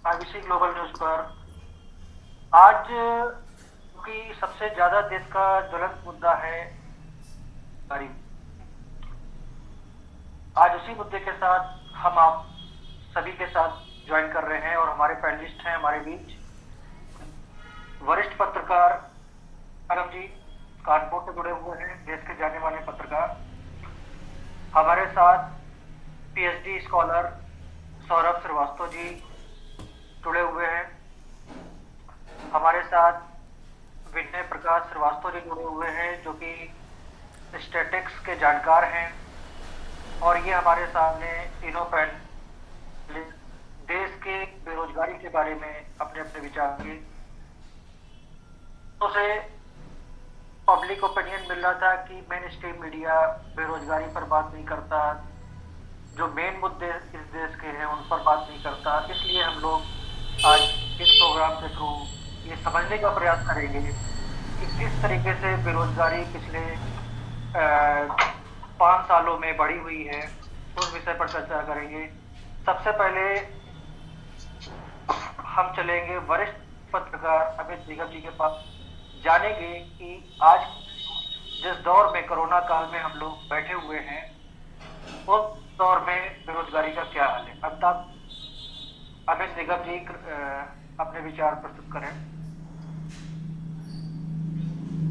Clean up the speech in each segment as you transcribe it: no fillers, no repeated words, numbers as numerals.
IBC global news पर आज की सबसे ज्यादा देश का ज्वलंत मुद्दा है गरीब। आज उसी मुद्दे के साथ हम आप सभी के साथ ज्वाइन कर रहे हैं और हमारे पैनलिस्ट हैं हमारे बीच वरिष्ठ पत्रकार अरम जी कानपुर से जुड़े हुए हैं, देश के जाने माने पत्रकार। हमारे साथ पीएचडी स्कॉलर सौरभ श्रीवास्तव जी जुड़े हुए हैं। हमारे साथ विनय प्रकाश श्रीवास्तव जी जुड़े हुए हैं जो कि स्टैटिक्स के जानकार हैं। और ये हमारे सामने तीनों पैनलिस्ट देश के बेरोजगारी के बारे में अपने अपने विचार दिए। तो से पब्लिक ओपिनियन मिल रहा था कि मेन स्ट्रीम मीडिया बेरोजगारी पर बात नहीं करता, जो मेन मुद्दे इस देश के हैं उन पर बात नहीं करता। इसलिए हम लोग आज इस प्रोग्राम के थ्रू ये समझने का प्रयास करेंगे कि किस तरीके से बेरोजगारी पिछले 5 सालों में बढ़ी हुई है, उस विषय पर चर्चा करेंगे। सबसे पहले हम चलेंगे वरिष्ठ पत्रकार अमित निगम जी के पास, जानेंगे कि आज जिस दौर में कोरोना काल में हम लोग बैठे हुए हैं उस दौर में बेरोजगारी का क्या हाल है। अब अमित निगम जी अपने विचार प्रस्तुत करें।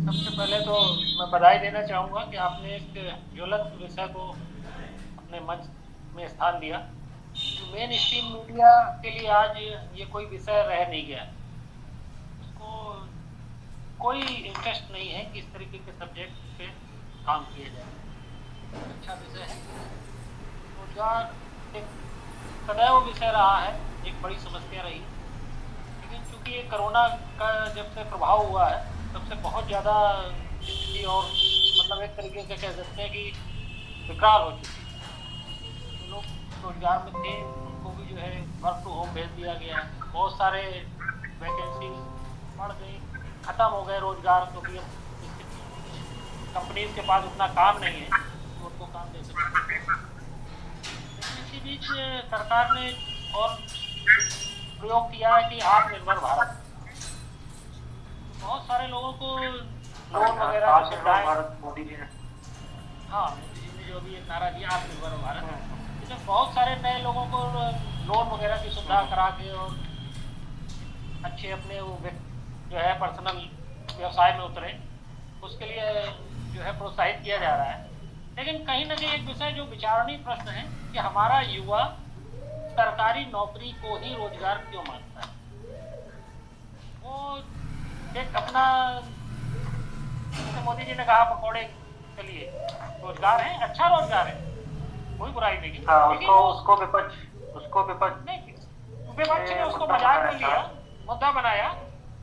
सबसे पहले तो मैं बधाई देना चाहूँगा कि आपने एक ज्वलंत विषय को अपने मंच में स्थान दिया। मेन स्ट्रीम मीडिया के लिए आज ये कोई विषय रह नहीं गया, उसको कोई इंटरेस्ट नहीं है कि इस तरीके के सब्जेक्ट पे काम किया जाए। अच्छा विषय है। रोजगार एक सदैव विषय रहा है, एक बड़ी समस्या रही, लेकिन चूंकि ये कोरोना का जब से प्रभाव हुआ है तब से बहुत ज़्यादा स्थिति और मतलब एक तरीके से कह सकते हैं कि विकराल हो चुकी है। जो लोग रोजगार में थे उनको भी जो है वर्क टू होम भेज दिया गया है। बहुत सारे वैकेंसी बढ़ गई, ख़त्म हो गए रोजगार, क्योंकि कंपनीज के पास उतना काम नहीं है तो उनको काम दे सकते हैं। लेकिन इसी बीच सरकार ने और प्रयोग किया है कि आत्मनिर्भर भारत, बहुत सारे लोगों को लोन वगैरह की सुविधाएं। मोदी जी ने मोदी जी ने जो भी एक नारा दिया आत्मनिर्भर भारत, इसमें बहुत सारे नए लोगों को लोन वगैरह की सुविधा करा के और अच्छे अपने वो जो है पर्सनल व्यवसाय में उतरे, उसके लिए जो है प्रोत्साहित किया जा रहा है। लेकिन कहीं ना कहीं एक विषय जो विचारणीय प्रश्न है कि हमारा युवा सरकारी नौकरी को ही रोजगार क्यों मानता है। वो एक अपना, जैसे मोदी जी ने कहा पकौड़े के लिए रोजगार है, अच्छा रोजगार है, कोई बुराई नहीं। लेकिन उसको विपक्ष ने उसको मजाक में लिया, मुद्दा बनाया।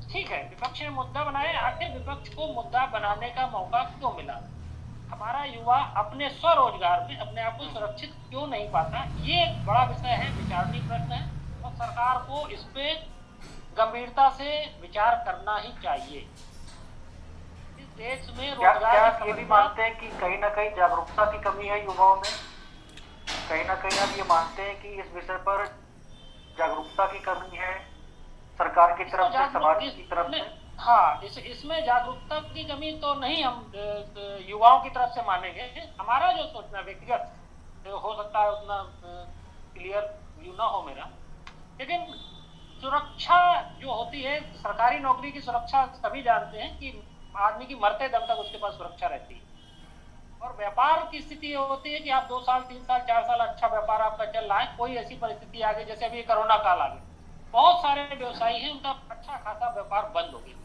ठीक है, विपक्ष ने मुद्दा बनाया, आखिर विपक्ष को मुद्दा बनाने का मौका क्यों मिला। हमारा युवा अपने स्वरोजगार में अपने आप को सुरक्षित क्यों नहीं पाता, ये एक बड़ा विषय है, विचारणीय प्रश्न है और सरकार को इस पे गंभीरता से विचार करना ही चाहिए। इस देश में रोजगार ये भी मानते हैं कि कहीं ना कहीं जागरूकता की कमी है युवाओं में, कहीं ना कहीं आप ये मानते हैं कि इस विषय पर जागरूकता की कमी है सरकार की तरफ से, समाज की तरफ से। हाँ, इसमें जागरूकता की कमी तो नहीं हम युवाओं की तरफ से मानेंगे। हमारा जो सोचना व्यक्तिगत हो सकता है उतना क्लियर व्यू ना हो मेरा, लेकिन सुरक्षा जो होती है, सरकारी नौकरी की सुरक्षा सभी जानते हैं कि आदमी की मरते दम तक उसके पास सुरक्षा रहती है। और व्यापार की स्थिति ये होती है कि आप 2 साल 3 साल 4 साल अच्छा व्यापार आपका चल रहा है, कोई ऐसी परिस्थिति आ गई जैसे अभी कोरोना काल आ गया, बहुत सारे व्यवसायी हैं उनका अच्छा खासा व्यापार बंद हो गया।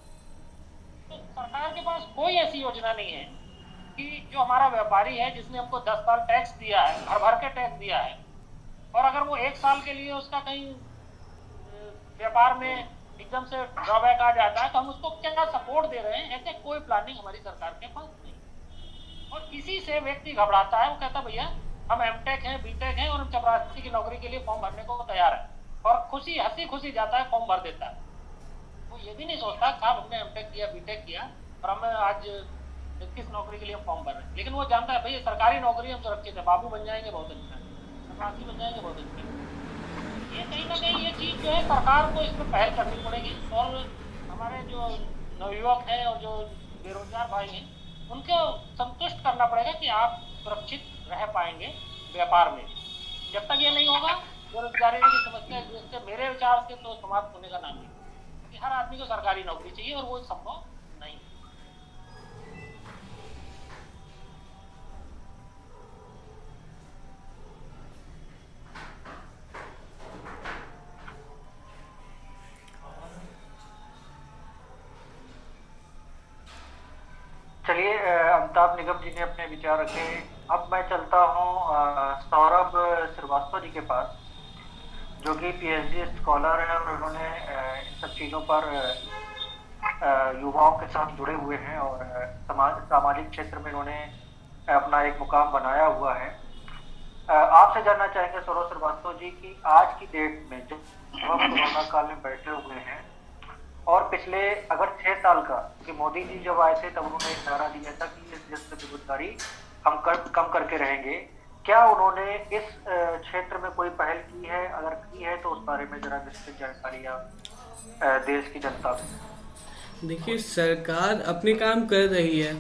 तो सरकार के पास कोई ऐसी योजना नहीं है कि जो हमारा व्यापारी है जिसने हमको 10 साल टैक्स दिया है, भर भर के टैक्स दिया है, और अगर वो 1 साल के लिए उसका कहीं व्यापार में एकदम से ड्रॉबैक आ जाता है तो हम उसको क्या सपोर्ट दे रहे हैं, ऐसे कोई प्लानिंग हमारी सरकार के पास नहीं। और इसी से व्यक्ति घबराता है, वो कहता भैया हम एमटेक हैं, बीटेक हैं और हम चपरासी की नौकरी के लिए फॉर्म भरने को तैयार है, और हंसी खुशी जाता है, फॉर्म भर देता है। वो ये भी नहीं सोचता साहब हमने एमटेक किया, बीटेक किया और हमें आज किस नौकरी के लिए हम फॉर्म भर रहे हैं। लेकिन वो जानता है भैया सरकारी नौकरी हम सुरक्षित है, बाबू बन जाएंगे बहुत अच्छा है, चपरासी बन जाएंगे बहुत अच्छा है। ये कहीं ना कहीं ये चीज़ जो है सरकार को इसमें पहल करनी पड़ेगी, और हमारे जो नवयुवक हैं और जो बेरोजगार भाई हैं उनको संतुष्ट करना पड़ेगा कि आप सुरक्षित रह पाएंगे व्यापार में। जब तक ये नहीं होगा, बेरोजगारी की समस्या जिससे मेरे विचार से तो समाप्त होने का नाम नहीं, कि हर आदमी को सरकारी नौकरी चाहिए और वो संभव नहीं है। चलिए, अमिताभ निगम जी ने अपने विचार रखे। अब मैं चलता हूँ सौरभ श्रीवास्तव जी के पास, जो कि पीएचडी स्कॉलर है और उन्होंने इन सब चीज़ों पर युवाओं के साथ जुड़े हुए हैं और सामाजिक क्षेत्र में इन्होंने अपना एक मुकाम बनाया हुआ है। आपसे जानना चाहेंगे सौरभ श्रीवास्तव जी की आज की डेट में जब हम कोरोना काल में बैठे हुए हैं और पिछले अगर 6 साल का, कि मोदी जी जब आए थे तब उन्होंने एक नारा दिया था कि इस देश में बेरोजगारी हम कम करके रहेंगे, क्या उन्होंने इस क्षेत्र में कोई पहल की है? अगर की है तो उस बारे में जरा विस्तृत जानकारी आप देश की जनता को। देखिए, सरकार अपने काम कर रही है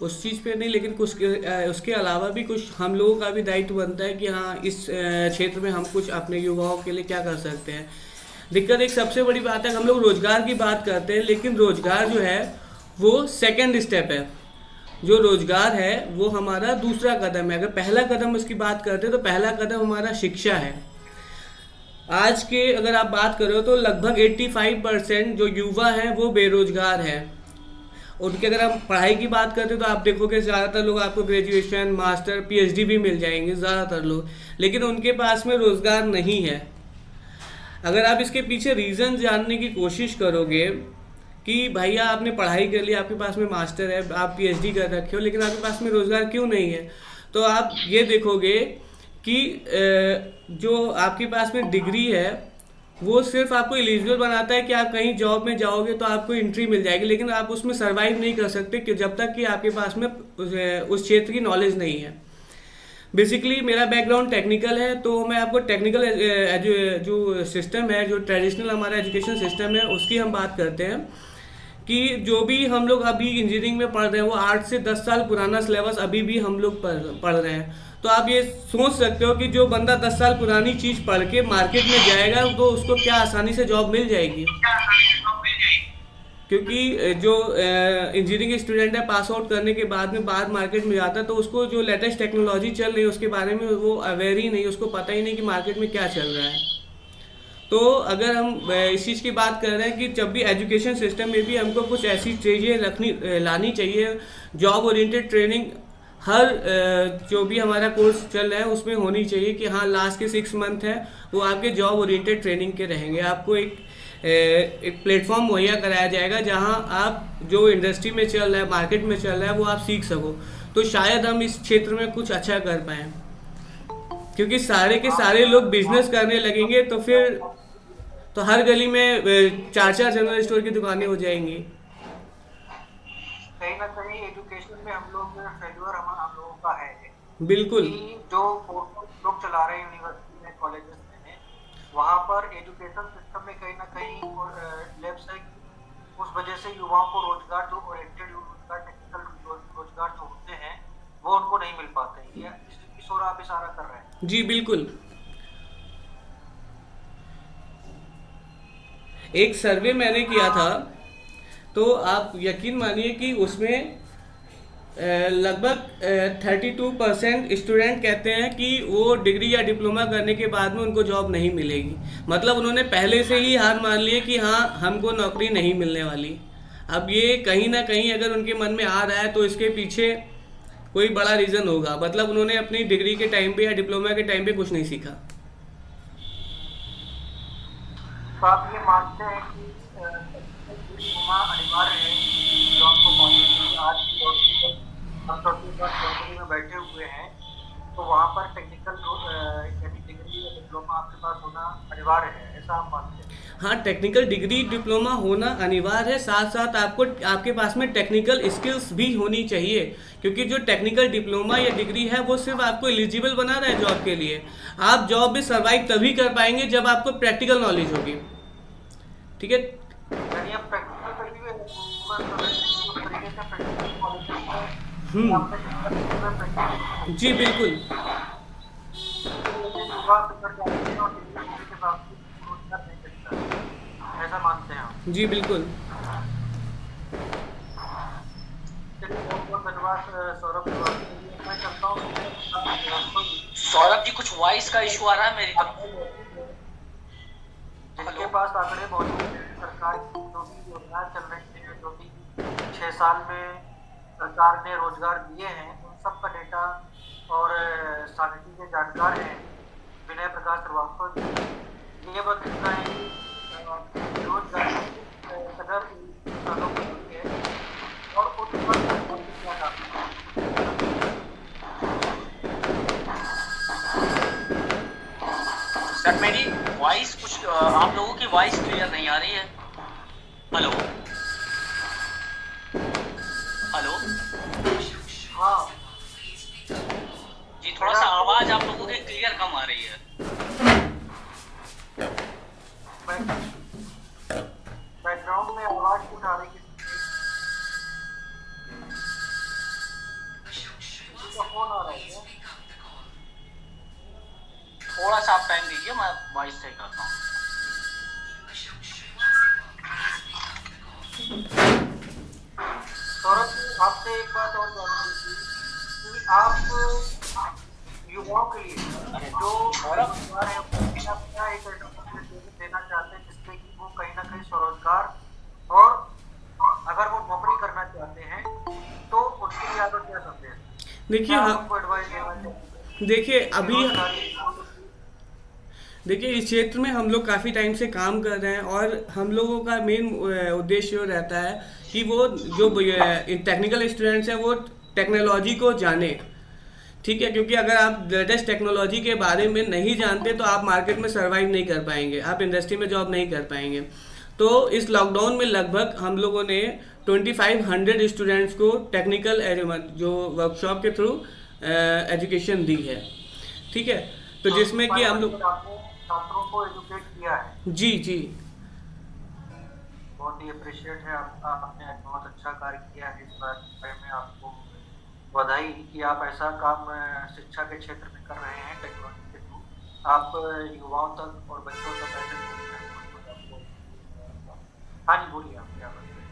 उस चीज़ पे नहीं, लेकिन कुछ उसके अलावा भी कुछ हम लोगों का भी दायित्व बनता है कि हाँ, इस क्षेत्र में हम कुछ अपने युवाओं के लिए क्या कर सकते हैं। दिक्कत एक सबसे बड़ी बात है, हम लोग रोज़गार की बात करते हैं, लेकिन रोज़गार जो है वो सेकंड स्टेप है। जो रोज़गार है वो हमारा दूसरा कदम है। अगर पहला कदम इसकी बात करते हैं तो पहला कदम हमारा शिक्षा है। आज के अगर आप बात करो तो लगभग 85% जो युवा हैं वो बेरोजगार हैं। उनके अगर हम पढ़ाई की बात करते हैं तो आप देखोगे ज़्यादातर लोग आपको ग्रेजुएशन, मास्टर, पीएचडी भी मिल जाएंगे ज़्यादातर लोग, लेकिन उनके पास में रोज़गार नहीं है। अगर आप इसके पीछे रीज़न जानने की कोशिश करोगे कि भैया आपने पढ़ाई कर ली, आपके पास में मास्टर है, आप पीएचडी कर रखे हो, लेकिन आपके पास में रोज़गार क्यों नहीं है, तो आप ये देखोगे कि जो आपके पास में डिग्री है वो सिर्फ आपको एलिजिबल बनाता है कि आप कहीं जॉब में जाओगे तो आपको एंट्री मिल जाएगी, लेकिन आप उसमें सर्वाइव नहीं कर सकते कि जब तक कि आपके पास में उस क्षेत्र की नॉलेज नहीं है। बेसिकली मेरा बैकग्राउंड टेक्निकल है, तो मैं आपको टेक्निकल जो सिस्टम है, जो ट्रेडिशनल हमारा एजुकेशन सिस्टम है, उसकी हम बात करते हैं कि जो भी हम लोग अभी इंजीनियरिंग में पढ़ रहे हैं वो 8 से 10 साल पुराना सिलेबस अभी भी हम लोग पढ़ रहे हैं। तो आप ये सोच सकते हो कि जो बंदा 10 साल पुरानी चीज़ पढ़ के मार्केट में जाएगा तो उसको क्या आसानी से जॉब मिल जाएगी, क्योंकि जो इंजीनियरिंग स्टूडेंट है पास आउट करने के बाद में बाहर मार्केट में जाता है तो उसको जो लेटेस्ट टेक्नोलॉजी चल रही है उसके बारे में वो अवेयर ही नहीं, उसको पता ही नहीं कि मार्केट में क्या चल रहा है। तो अगर हम इस चीज़ की बात कर रहे हैं कि जब भी एजुकेशन सिस्टम में भी हमको कुछ ऐसी चीज़ें लानी चाहिए, जॉब ओरिएंटेड ट्रेनिंग हर जो भी हमारा कोर्स चल रहा है उसमें होनी चाहिए कि हाँ, लास्ट के 6 मंथ है वो आपके जॉब ओरिएंटेड ट्रेनिंग के रहेंगे। आपको एक प्लेटफॉर्म मुहैया कराया जाएगा जहां आप जो इंडस्ट्री में चल रहा है, मार्केट में चल रहा है, वो आप सीख सको, तो शायद हम इस क्षेत्र में कुछ अच्छा कर पाएँ। क्योंकि सारे के सारे लोग बिजनेस करने लगेंगे तो फिर तो हर गली में 4-4 जनरल स्टोर की दुकानें हो जाएंगी। कहीं ना कहीं एजुकेशन में हम लोग फेल्यूर हम लोगों का है बिल्कुल। कि जो लोग चला रहे हैं यूनिवर्सिटी में, कॉलेजेस में, वहाँ पर एजुकेशन सिस्टम में कहीं ना कहीं लैब्स है। उस वजह से युवाओं को रोजगार, जो ओरिएंटेड रोजगार, टेक्निकल रोजगार जो होते हैं वो उनको नहीं मिल पाते हैं। इस ओर आप इशारा कर रहे हैं? जी बिल्कुल। एक सर्वे मैंने किया था तो आप यकीन मानिए कि उसमें लगभग 32% स्टूडेंट कहते हैं कि वो डिग्री या डिप्लोमा करने के बाद में उनको जॉब नहीं मिलेगी। मतलब उन्होंने पहले से ही हार मान ली कि हाँ, हमको नौकरी नहीं मिलने वाली। अब ये कहीं ना कहीं अगर उनके मन में आ रहा है तो इसके पीछे कोई बड़ा रीज़न होगा। मतलब उन्होंने अपनी डिग्री के टाइम पे या डिप्लोमा के टाइम पे कुछ नहीं सीखा। तो आप ये मानते हैं कि डिप्लोमा अनिवार्य है जॉब को पाने के लिए? आज की हम कंपनी में बैठे हुए हैं तो वहाँ पर टेक्निकल यानी डिग्री डिग्री या डिप्लोमा आपके पास होना अनिवार्य है, ऐसा आप मानते हैं? हाँ, टेक्निकल डिग्री डिप्लोमा होना अनिवार्य है, साथ साथ आपको आपके पास में टेक्निकल स्किल्स भी होनी चाहिए, क्योंकि जो टेक्निकल डिप्लोमा या डिग्री है वो सिर्फ आपको एलिजिबल बना रहा है जॉब के लिए। आप जॉब में सर्वाइव तभी कर पाएंगे जब आपको प्रैक्टिकल नॉलेज होगी। ठीक है। यानी आप प्रैक्टिकल पर भी उस तरीके से प्रैक्टिकल कॉलेज हम्म। में प्रैक्टिकल जी बिल्कुल। युवा कर जाते हैं और डिग्री होने के बावजूद रोजगार नहीं मिलता, ऐसा मानते हैं आप? जी बिल्कुल। चलिए, बहुत बहुत धन्यवाद सौरभ श्रीवास्तव। मैं चाहता हूँ सौरभ जी, कुछ वॉइस का इशू आ रहा है मेरी तरफ। जिनके पास आंकड़े मौजूद हैं, सरकार की जो भी योजनाएं चल रही हैं, जो भी 6 साल में सरकार ने रोजगार दिए हैं, उन सब का डेटा और सांख्यिकी के जानकार हैं विनय प्रकाश श्रीवास्तव जी। ये बता रहे हैं कि बेरोजगारी कदर किसानों को मिली है और उन पर क्या करना है। सर, मेरी वॉइस कुछ आप लोगों की वॉइस क्लियर नहीं आ रही है। हेलो हेलो हाँ जी, थोड़ा सा आवाज आप लोगों की क्लियर कम आ रही है। बैकग्राउंड में आवाज कुछ आ रही है, किसी का फोन आ रहा है क्या? थोड़ा सा आप टाइम दीजिए, मैं वॉइस सही करता हूँ। सौरभ जी, आपसे एक बात और जाननी थी कि आप युवाओं के लिए जो रोजगार है उसमें आप क्या एक देना चाहते हैं जिससे कि वो कहीं ना कहीं स्वरोजगार, और अगर वो नौकरी करना चाहते हैं तो उसके लिए आप क्या करते हैं? देखिए क्या आप हाँ, उनको एडवाइस देना चाहते हैं? देखिए अभी बेरोजगारी देखिए इस क्षेत्र में हम लोग काफ़ी टाइम से काम कर रहे हैं और हम लोगों का मेन उद्देश्य ये रहता है कि वो जो टेक्निकल स्टूडेंट्स हैं वो टेक्नोलॉजी को जाने। ठीक है, क्योंकि अगर आप लेटेस्ट टेक्नोलॉजी के बारे में नहीं जानते तो आप मार्केट में सर्वाइव नहीं कर पाएंगे, आप इंडस्ट्री में जॉब नहीं कर पाएंगे। तो इस लॉकडाउन में लगभग हम लोगों ने 2500 स्टूडेंट्स को टेक्निकल जो वर्कशॉप के थ्रू एजुकेशन दी है। ठीक है, तो जिसमें कि हम लोग छात्रों को एजुकेट किया है। जी जी बहुत ही अप्रिशिएट है, आपने बहुत अच्छा कार्य किया है। इस बारे में आपको बधाई कि आप ऐसा काम शिक्षा के क्षेत्र में कर रहे हैं, टेक्नोलॉजी के थ्रू आप युवाओं तक और बच्चों तक ऐसे पहुंच रहे हैं। आपको हाँ जी, बोलिए आप क्या करते हैं?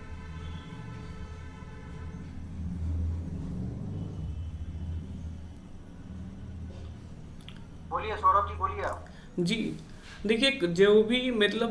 बोलिए सौरभ जी, बोलिए आप। जी। देखिए जो भी मतलब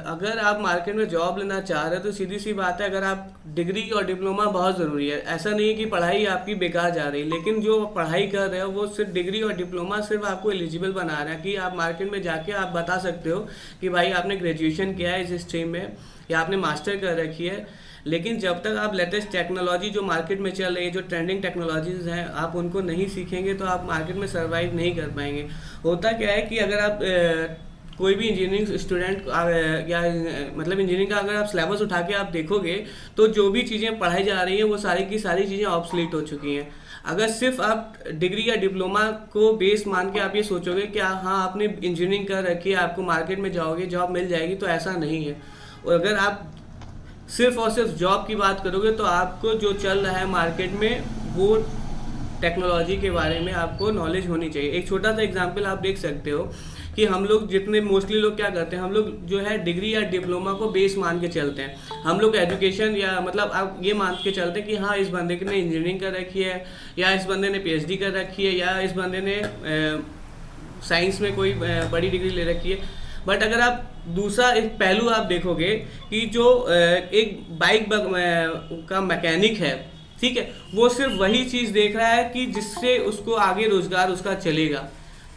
अगर आप मार्केट में जॉब लेना चाह रहे हो तो सीधी सी बात है, अगर आप डिग्री और डिप्लोमा बहुत ज़रूरी है। ऐसा नहीं है कि पढ़ाई आपकी बेकार जा रही है, लेकिन जो पढ़ाई कर रहे हो वो सिर्फ डिग्री और डिप्लोमा सिर्फ आपको एलिजिबल बना रहा है कि आप मार्केट में जाके आप बता सकते हो कि भाई आपने ग्रेजुएशन किया है इस स्ट्रीम में या आपने मास्टर कर रखी है। लेकिन जब तक आप लेटेस्ट टेक्नोलॉजी जो मार्केट में चल रही है, जो ट्रेंडिंग टेक्नोलॉजीज हैं, आप उनको नहीं सीखेंगे तो आप मार्केट में सर्वाइव नहीं कर पाएंगे। होता क्या है कि अगर आप कोई भी इंजीनियरिंग स्टूडेंट या मतलब इंजीनियरिंग का अगर आप सिलेबस उठा के आप देखोगे तो जो भी चीज़ें पढ़ाई जा रही हैं वो सारी की सारी चीज़ें ऑब्सोलीट हो चुकी हैं। अगर सिर्फ आप डिग्री या डिप्लोमा को बेस मान के आप ये सोचोगे कि हाँ आपने इंजीनियरिंग कर रखी है, आपको मार्केट में जाओगे जॉब मिल जाएगी, तो ऐसा नहीं है। और अगर आप सिर्फ और सिर्फ जॉब की बात करोगे तो आपको जो चल रहा है मार्केट में वो टेक्नोलॉजी के बारे में आपको नॉलेज होनी चाहिए। एक छोटा सा एग्जांपल आप देख सकते हो कि हम लोग जितने मोस्टली लोग क्या करते हैं, हम लोग जो है डिग्री या डिप्लोमा को बेस मान के चलते हैं। हम लोग एजुकेशन या मतलब आप ये मान के चलते हैं कि हाँ इस बंदे ने इंजीनियरिंग कर रखी है या इस बंदे ने पीएचडी कर रखी है या इस बंदे ने साइंस में कोई बड़ी डिग्री ले रखी है। बट अगर आप दूसरा एक पहलू आप देखोगे कि जो एक बाइक का मैकेनिक है, ठीक है, वो सिर्फ वही चीज़ देख रहा है कि जिससे उसको आगे रोजगार उसका चलेगा।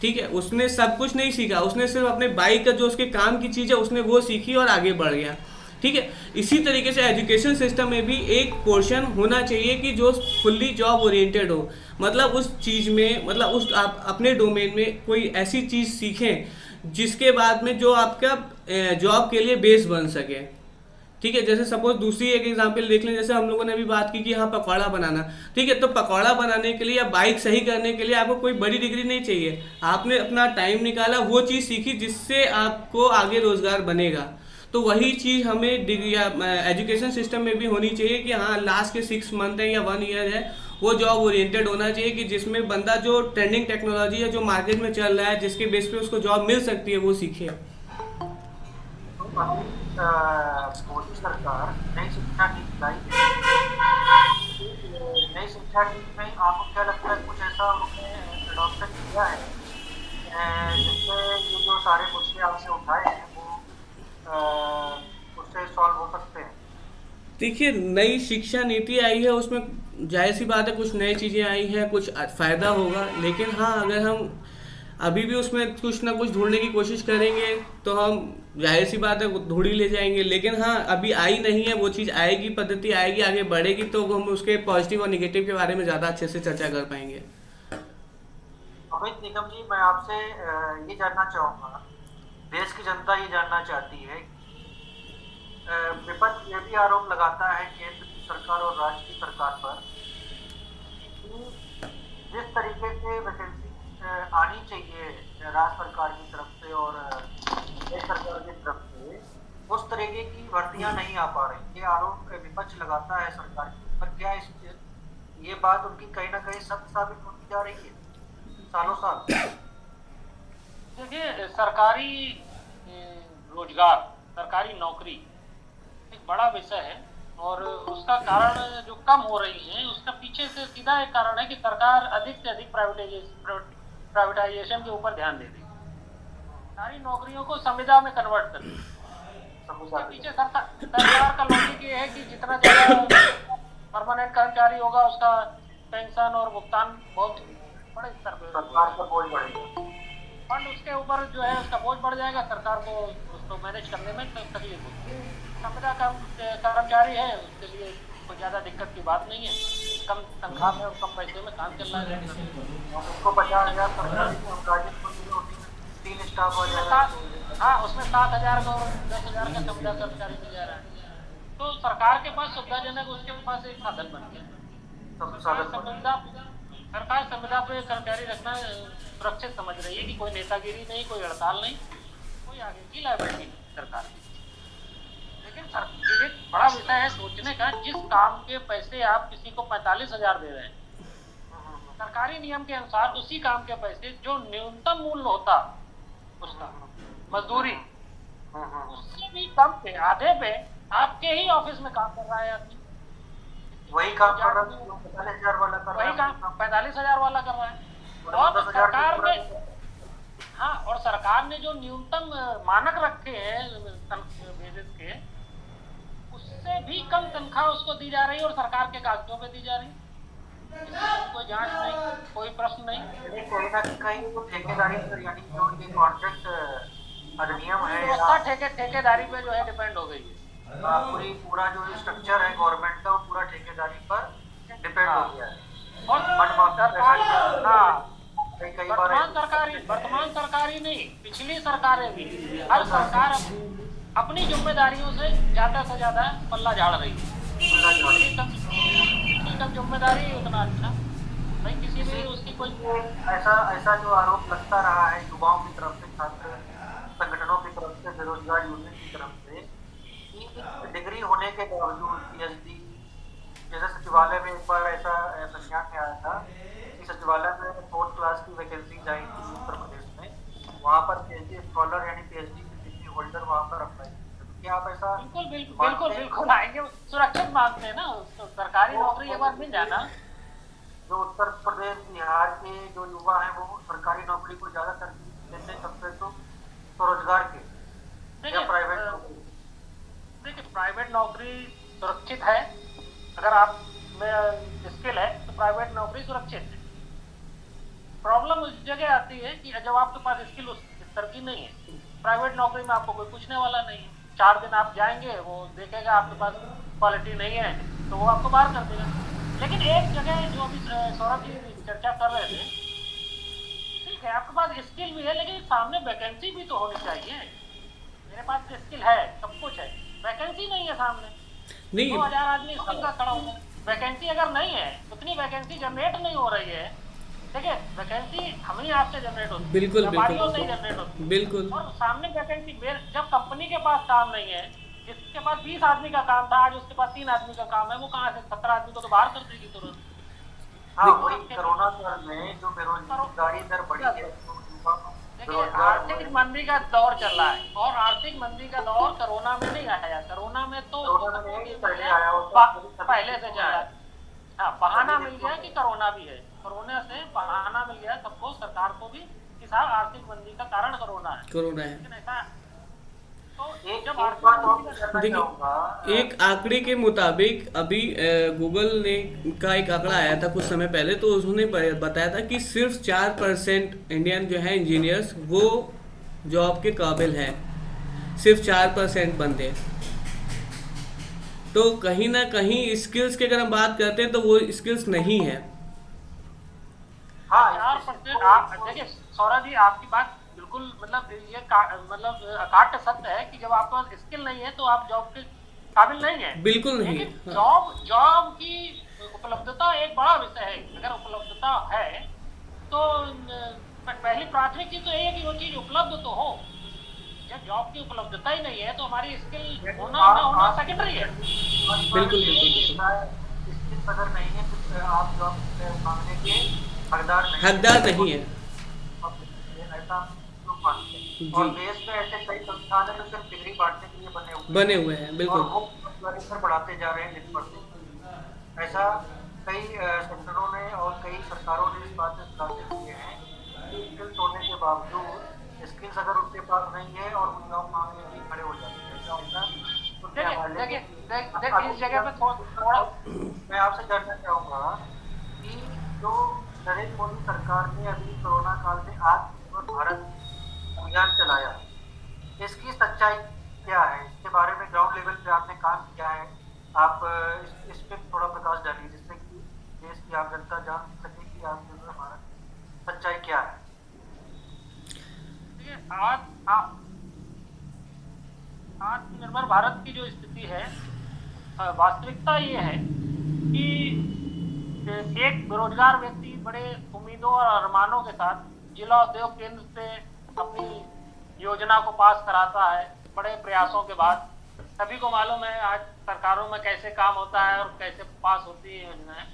ठीक है, उसने सब कुछ नहीं सीखा, उसने सिर्फ अपने बाइक का जो उसके काम की चीज़ है उसने वो सीखी और आगे बढ़ गया। ठीक है। इसी तरीके से एजुकेशन सिस्टम में भी एक पोर्शन होना चाहिए कि जो फुल्ली जॉब ओरिएंटेड हो, मतलब उस चीज़ में, मतलब उस आप अपने डोमेन में कोई ऐसी चीज़ सीखें जिसके बाद में जो आपका जॉब के लिए बेस बन सके। ठीक है, जैसे सपोज दूसरी एक एग्जांपल देख लें, जैसे हम लोगों ने अभी बात की कि हाँ पकौड़ा बनाना, ठीक है, तो पकौड़ा बनाने के लिए या बाइक सही करने के लिए आपको कोई बड़ी डिग्री नहीं चाहिए, आपने अपना टाइम निकाला, वो चीज़ सीखी जिससे आपको आगे रोजगार बनेगा। तो वही चीज़ हमें डिग्री या एजुकेशन सिस्टम में भी होनी चाहिए कि हाँ लास्ट के 6 मंथ है या 1 ईयर है वो जॉब ओरिएंटेड होना चाहिए, कि जिसमें बंदा जो ट्रेंडिंग टेक्नोलॉजी है जो मार्केट में चल रहा है जिसके बेस पे उसको जॉब मिल सकती है वो सीखे। तो अभी मोदी सरकार नई शिक्षा नीति लाई है। नई शिक्षा नीति में आपको क्या लगता है कुछ ऐसा उन्होंने एडॉप्शन किया है जिससे ये जो सारे मुद्दे आपसे उठाए हैं वो उससे सॉल्व हो सकते हैं? देखिए, नई शिक्षा नीति आई है, उसमें जाहिर सी बात है कुछ नई चीज़ें आई हैं, कुछ फ़ायदा होगा, लेकिन हाँ अगर हम अभी भी उसमें कुछ ना कुछ ढूंढने की कोशिश करेंगे तो हम जाहिर सी बात है ढूंढ ही ले जाएंगे। लेकिन हाँ अभी आई नहीं है, वो चीज़ आएगी, पद्धति आएगी, आगे बढ़ेगी तो हम उसके पॉजिटिव और निगेटिव के बारे में ज़्यादा अच्छे से चर्चा कर पाएंगे। अमित निगम जी, मैं आपसे ये जानना चाहूँगा, देश की जनता ये जानना चाहती है, विपक्ष ये भी आरोप लगाता है केंद्र की सरकार और राज्य की सरकार पर कि जिस तरीके से वैकेंसी आनी चाहिए राज्य सरकार की तरफ से और देश सरकार की तरफ से उस तरीके की भर्तियां नहीं आ पा रही, ये आरोप विपक्ष लगाता है सरकार के ऊपर। क्या ये बात उनकी कहीं ना कहीं सत्य साबित होती जा रही है सालों साल? देखिए, सरकारी रोजगार, सरकारी नौकरी एक बड़ा विषय है और उसका कारण जो कम हो रही है उसका पीछे से सीधा एक कारण है कि सरकार अधिक से अधिक प्राइवेटाइजेशन के ऊपर ध्यान दे रही है, सारी नौकरियों को संविदा में कन्वर्ट कर रही है। उसके पीछे सरकार का लॉजिक ये है कि जितना ज्यादा परमानेंट कर्मचारी होगा उसका पेंशन और भुगतान बहुत बड़े स्तर पर, सरकार का बोझ बढ़ेगा, फंड उसके ऊपर जो है उसका बोझ बढ़ जाएगा, सरकार को उसको मैनेज करने में तकलीफ होगी। संविदा कर्मचारी है उसके लिए कोई ज़्यादा दिक्कत की बात नहीं है, कम तनख्वाह में और कम पैसे में काम चल रहा है। उसको 50,000 सरकारी को 3 स्टाफ हो जाएगा। हाँ, उसमें 7,000 का और 10,000 का संविदा कर्मचारी मिल जा रहा है। तो सरकार के पास सुविधाजनक उसके पास एक साधन बन गया। सरकार संविदा पे कर्मचारी रखना सुरक्षित समझ रही है कि कोई नेतागिरी नहीं, कोई हड़ताल नहीं, कोई आगे की लायबिलिटी नहीं सरकार की। लेकिन एक बड़ा विषय है सोचने का, जिस काम के पैसे आप किसी को 45,000 दे रहे हैं, सरकारी नियम के अनुसार उसी काम के पैसे जो न्यूनतम मूल्य होता उसका मजदूरी, उससे भी कम पे, आधे पे आपके ही ऑफिस में काम कर रहा है आदमी, वही काम कर रहा है, 45,000 वाला कर रहा है, वही काम 45,000 वाला कर रहा है। और सरकार ने, हाँ, और सरकार ने जो न्यूनतम मानक रखे हैं वेजेस के, उससे भी कम तनख्वाह उसको दी जा रही है और सरकार के कागजों पे दी जा रही है। कोई जांच नहीं, कोई प्रश्न नहीं। कहीं ना कहीं वो ठेकेदारी पर, यानी जो ये कॉन्ट्रैक्ट अधिनियम है, व्यवस्था ठेकेदारी पे जो है डिपेंड हो गई है। पूरा जो स्ट्रक्चर है गवर्नमेंट का वो पूरा ठेकेदारी पर डिपेंड हो गया है। और वर्तमान सरकारी नहीं, पिछली सरकारें भी, हर सरकार अपनी जिम्मेदारियों से ज्यादा पल्ला झाड़ रही है। जितनी जिम्मेदारी उतना अच्छा भाई, किसी भी उसकी कोई ऐसा जो आरोप लगता रहा है युवाओं की तरफ से, छात्र संगठनों की तरफ से, बेरोजगार यूनियन की तरफ से, कि डिग्री होने के बावजूद पीएचडी, जैसे सचिवालय में एक बार ऐसा संज्ञान में आया था कि सचिवालय में 4th क्लास की वैकेंसी आई थी उत्तर प्रदेश में, वहाँ पर पीएचडी स्कॉलर यानी पीएचडी की डिग्री होल्डर वहाँ पर अप्लाई, क्या आप ऐसा? बिल्कुल आएंगे, सुरक्षित मानते हैं ना, तो सरकारी नौकरी एक बार मिल जाना। जो उत्तर प्रदेश बिहार के जो युवा हैं वो सरकारी नौकरी को ज्यादा तरजीह देते हैं सबसे, तो स्वरोजगार के या प्राइवेट नौकरी? देखिए, प्राइवेट नौकरी सुरक्षित है, अगर आप में स्किल है तो प्राइवेट नौकरी सुरक्षित है। प्रॉब्लम उस जगह आती है कि जब आपके पास स्किल उस स्तर की नहीं है, प्राइवेट नौकरी में आपको कोई पूछने वाला नहीं है, 4 दिन आप जाएंगे, वो देखेगा आपके पास क्वालिटी नहीं है तो वो आपको बाहर कर देगा। लेकिन एक जगह जो अभी सौरभ जी चर्चा कर रहे थे, ठीक है आपके पास स्किल भी है लेकिन सामने वैकेंसी भी तो होनी चाहिए। मेरे पास तो स्किल है, सब कुछ है, वैकेंसी नहीं है सामने। नहीं 2000 आदमी स्किल का खड़ा हुआ है, वैकेंसी अगर नहीं है, उतनी वैकेंसी जनरेट नहीं हो रही है, ठीक है, वैकेंसी हम ही आपसे जनरेट होती है, बिल्कुल व्यापारियों से ही बिल्कुल जनरेट होती है। बिल्कुल और सामने वैकेंसी जब कंपनी के पास काम नहीं है, जिसके पास 20 आदमी का काम था, आज उसके पास 3 आदमी का काम है, वो कहाँ से 17 आदमी को तो बाहर कर देगी तुरंत। हाँ, वही कोरोना काल में जो बेरोजगारी दर बढ़ी है, देखिए आर्थिक मंदी का दौर चल रहा है, और आर्थिक मंदी का दौर कोरोना में नहीं आया, कोरोना में तो पहले से चला। हाँ, बहाना मिल गया कि कोरोना भी है, कोरोना से बहाना मिल गया सबको, सरकार को भी, कि साहब आर्थिक मंदी का कारण कोरोना है। कोरोना है। लेकिन ऐसा तो एक जब बात और करना देखिए, चाहूंगा। एक आंकड़े के मुताबिक अभी गूगल ने का एक आंकड़ा आया था कुछ समय पहले, तो उन्होंने बताया था कि सिर्फ 4% इंडियन जो है इंजीनियर्स वो जॉब के काबिल हैं, सिर्फ 4% बंदे। तो कहीं ना कहीं स्किल्स की अगर हम बात करते हैं तो वो स्किल्स नहीं है। हाँ, 4% आप देखिए सौरभ जी, आपकी बात बिल्कुल मतलब ये मतलब अकाट्य सत्य है कि जब आपके पास स्किल नहीं है तो आप जॉब के काबिल नहीं है। बिल्कुल नहीं लेकिन है। जॉब की उपलब्धता एक बड़ा विषय है। अगर उपलब्धता है तो पहली प्राथमिक चीज तो यही है कि वो चीज उपलब्ध तो हो। जब जॉब की उपलब्धता ही नहीं है तो हमारी स्किल होना ना होना सेकेंडरी है। बिल्कुल बिल्कुल स्किल अगर नहीं है तो आप जॉब मांगने के हकदार नहीं है। ऐसा लोग मानते हैं। और देश में ऐसे कई संस्थान है जो सिर्फ डिग्री बांटने के लिए बने हुए हैं। बिल्कुल। और वो बेरोजगारी बढ़ाते जा रहे हैं दिन प्रतिदिन। ऐसा कई सेक्टरों ने और कई सरकारों ने इस बात से खुलासे किए हैं कि स्किल्स होने के बावजूद स्किल्स अगर उनके पास नहीं है और वो जॉब मांगने के लिए खड़े हो जाते हैं। ऐसा होता है। देखिए इस जगह पे थोड़ा मैं आपसे जानना चाहूंगा कि जो नरेंद्र मोदी सरकार ने अभी कोरोना काल में आत्मनिर्भर भारत अभियान चलाया, इसकी सच्चाई क्या है? इसके बारे में ग्राउंड लेवल पे आपने काम किया है, आप इस पे थोड़ा प्रकाश डालिए जिससे कि देश की आम जनता जान सके कि आत्मनिर्भर भारत सच्चाई क्या है। आत्मनिर्भर भारत की जो स्थिति है, वास्तविकता ये है कि एक बेरोजगार व्यक्ति बड़े उम्मीदों और अरमानों के साथ जिला उद्योग केंद्र से अपनी योजना को पास कराता है बड़े प्रयासों के बाद। सभी को मालूम है आज सरकारों में कैसे काम होता है और कैसे पास होती है योजनाएं।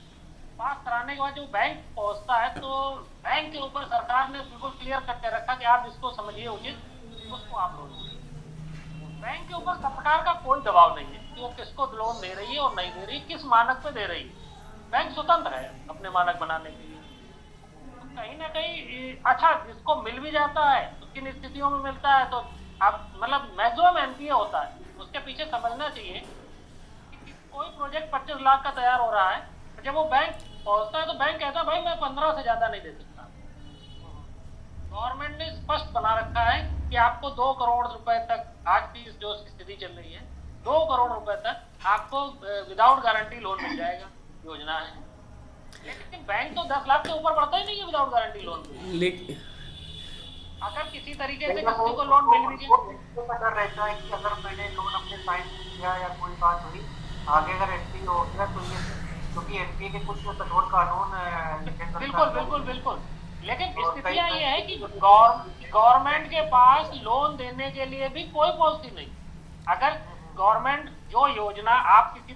पास कराने के बाद जो बैंक पहुंचता है तो बैंक के ऊपर सरकार ने बिल्कुल क्लियर करके रखा कि आप इसको समझिए उचित, उसको आप लोन दीजिए। बैंक के ऊपर सरकार का कोई दबाव नहीं है कि वो किसको लोन दे रही है और नहीं दे रही, किस मानक पे दे रही है। बैंक स्वतंत्र है अपने मानक बनाने के लिए। तो कहीं ना कहीं अच्छा जिसको मिल भी जाता है तो किन स्थितियों में मिलता है तो आप मतलब मैक्सिमम एनपीए होता है। उसके पीछे समझना चाहिए कि कोई प्रोजेक्ट 25 लाख का तैयार हो रहा है, जब वो बैंक पहुंचता है तो बैंक कहता है भाई मैं 15 से ज्यादा नहीं दे सकता। गवर्नमेंट ने स्पष्ट बना रखा है कि आपको 2 करोड़ रुपए तक, आज की जो स्थिति चल रही है 2 करोड़ रुपए तक आपको विदाउट गारंटी लोन मिल जाएगा, योजना है। लेकिन बैंक तो 10 लाख के ऊपर बढ़ता ही नहीं है विदाउट गारंटी लोन। लेकिन अगर किसी तरीके से किसी को लोन मिल भी गया, अगर रहता है कि अगर मैंने लोन अपने साइन किया या कोई बात हुई आगे अगर एनपीए हो गया तो ये क्योंकि एनपीए के कुछ कठोर कानून बिल्कुल। लेकिन स्थितियां ये है कि गवर्नमेंट के पास लोन देने के लिए भी कोई पॉलिसी नहीं। अगर गवर्नमेंट जो योजना आप किसी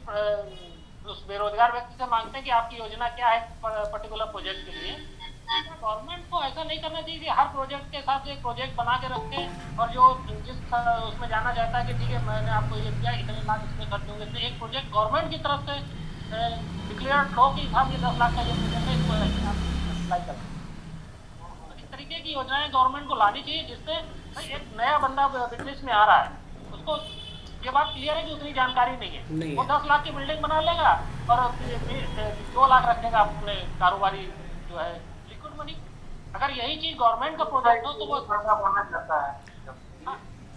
उस बेरोजगार व्यक्ति से मांगते हैं कि आपकी योजना क्या है पर्टिकुलर प्रोजेक्ट के लिए, गवर्नमेंट को ऐसा नहीं करना चाहिए कि हर प्रोजेक्ट के साथ एक प्रोजेक्ट बना के रखे और जो जिस उसमें जाना चाहता है कि ठीक है मैंने आपको ये दिया इतने लाख इसमें खर्च होंगे, तो एक प्रोजेक्ट गवर्नमेंट की तरफ से डिक्लेयर हो कि हम ये 10 लाख का ये प्रोजेक्ट है, इसको अप्लाई कर। इस तरीके की योजनाएं गवर्नमेंट को लानी चाहिए जिससे एक नया बंदा बिजनेस में आ रहा है उसको ये बात क्लियर है कि उतनी जानकारी नहीं है। वो 10 लाख की बिल्डिंग बना लेगा और 2 लाख रखेगा अपने कारोबारी जो है लिक्विड मनी। अगर यही चीज गवर्नमेंट का प्रोजेक्ट हो तो वो बनना चाहता है।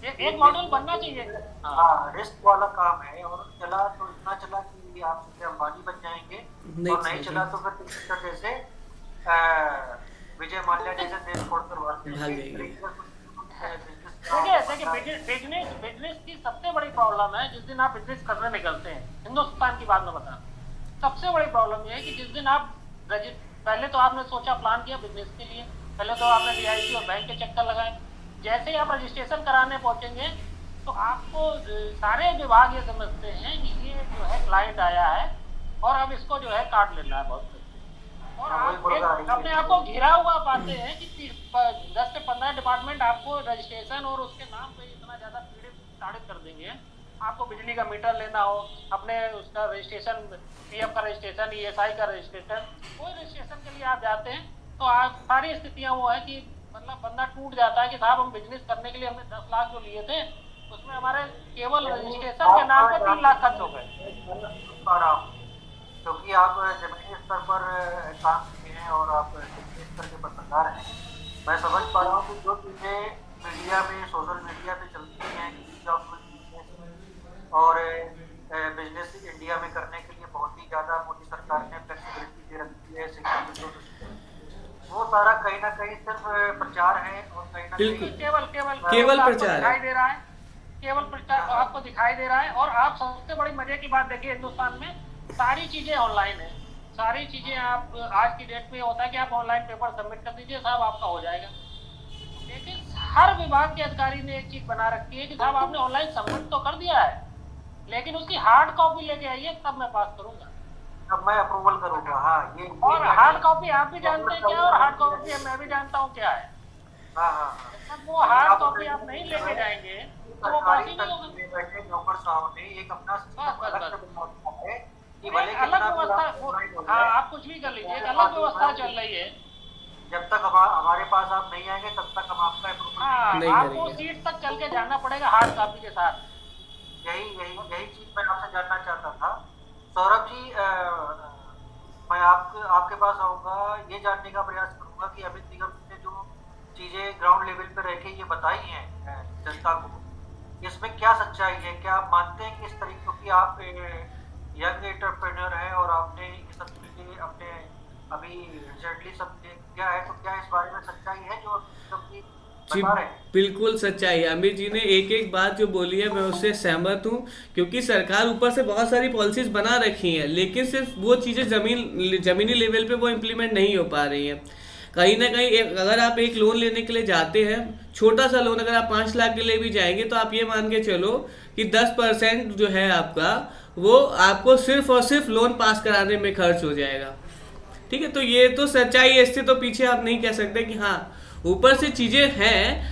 एक मॉडल बनना चाहिए। हाँ हाँ, रिस्क वाला काम है। और चला तो इतना चला कि आप सीधे अंबानी बन जाएंगे, नहीं और नहीं सर, चला तो फिर किसी तरह जैसे विजय माल्या जैसे देश छोड़कर भाग भाग जाएंगे। जाएंगे। देखिए बिजनेस बिजनेस की सबसे बड़ी प्रॉब्लम है, जिस दिन आप बिजनेस करने निकलते हैं, हिंदुस्तान की बात मैं बता, सबसे बड़ी प्रॉब्लम ये है कि जिस दिन आप पहले तो आपने सोचा प्लान किया बिजनेस के लिए, पहले तो आपने DIC और बैंक के चक्कर लगाए, जैसे ही आप रजिस्ट्रेशन कराने पहुंचेंगे तो आपको सारे विभाग ये समझते हैं कि ये जो है क्लाइंट आया है और अब इसको जो है काट लेना है बहुत, और आप अपने आप को घिरा हुआ पाते हैं कि 10 से 15 डिपार्टमेंट आपको रजिस्ट्रेशन और उसके नाम पे इतना ज्यादा पीड़ित ताड़ित कर देंगे। आपको बिजली का मीटर लेना हो, अपने उसका रजिस्ट्रेशन, PF का रजिस्ट्रेशन, ESI का रजिस्ट्रेशन, कोई रजिस्ट्रेशन के लिए आप जाते हैं तो आप सारी स्थितियां वो है कि मतलब बंदा टूट जाता है कि साहब हम बिजनेस करने के लिए हमने 10 लाख जो लिए थे उसमें हमारे केवल रजिस्ट्रेशन के नाम पे 3 लाख खर्च हो गए। क्योंकि आप जमीनी स्तर पर काम किए हैं और आप जमीनी स्तर के पत्रकार हैं, मैं समझ पा रहा हूँ कि जो चीज़ें मीडिया में, सोशल मीडिया पे चलती हैं और बिजनेस इंडिया में करने के लिए बहुत ही ज़्यादा मोदी सरकार ने फ्लेक्सिबिलिटी दे रखी है, वो सारा कहीं ना कहीं सिर्फ प्रचार है और कहीं ना कहीं केवल प्रचार दिखाई दे रहा है, केवल प्रचार आपको दिखाई दे रहा है। और आप सबसे बड़ी मजे की बात देखिए, हिंदुस्तान में सारी चीजें ऑनलाइन है, सारी चीजें आप आज की डेट में होता है कि आप ऑनलाइन पेपर सबमिट कर दीजिए, साहब आपका हो जाएगा। लेकिन हर विभाग के अधिकारी ने एक चीज बना रखी है कि साहब आपने ऑनलाइन सबमिट तो कर दिया है, लेकिन उसकी हार्ड कॉपी लेके आइए तब मैं पास करूंगा, तब मैं अप्रूवल करूंगा। हाँ, ये और हार्ड कॉपी आप भी जानते हैं क्या, और हार्ड कॉपी मैं भी जानता हूँ क्या है। हाँ, जब वो हार्ड कॉपी आप नहीं लेके जाएंगे तो वो पास ही नहीं होगा। नौकर साहब ने एक अपना अलग व्यवस्था, हाँ आप कुछ भी कर लीजिए, एक अलग व्यवस्था चल रही है। जब तक हमारे पास आप नहीं आएंगे तब तक हम आपका हाँ, आपको सीट तक चल के जाना पड़ेगा हार्ड कॉपी के साथ। यही चीज मैं आपसे जानना चाहता था सौरभ जी। मैं आपके पास आऊंगा, ये जानने का प्रयास करूंगा कि अमित निगम ने जो चीजें ग्राउंड लेवल पर रह के ये बताई हैं जनता को, इसमें क्या सच्चाई है? क्या आप मानते हैं कि इस तरीके की आप यंग एंटरप्रेन्योर हैं और आपने ये सब चीजें अपने अभी रिसेंटली सब किया है, तो क्या इस बारे में सच्चाई है जो की जी बिल्कुल सच्चाई है। अमित जी ने एक एक बात जो बोली है मैं उससे सहमत हूँ, क्योंकि सरकार ऊपर से बहुत सारी पॉलिसीज बना रखी हैं, लेकिन सिर्फ वो चीज़ें ज़मीनी लेवल पे वो इम्प्लीमेंट नहीं हो पा रही हैं। कहीं ना कहीं अगर आप एक लोन लेने के लिए जाते हैं, छोटा सा लोन, अगर आप 5 लाख के लिए भी जाएंगे तो आप ये मान के चलो कि 10% जो है आपका, वो आपको सिर्फ और सिर्फ लोन पास कराने में खर्च हो जाएगा। ठीक है, तो ये तो सच्चाई है, इससे तो पीछे आप नहीं कह सकते कि हाँ ऊपर से चीज़ें हैं,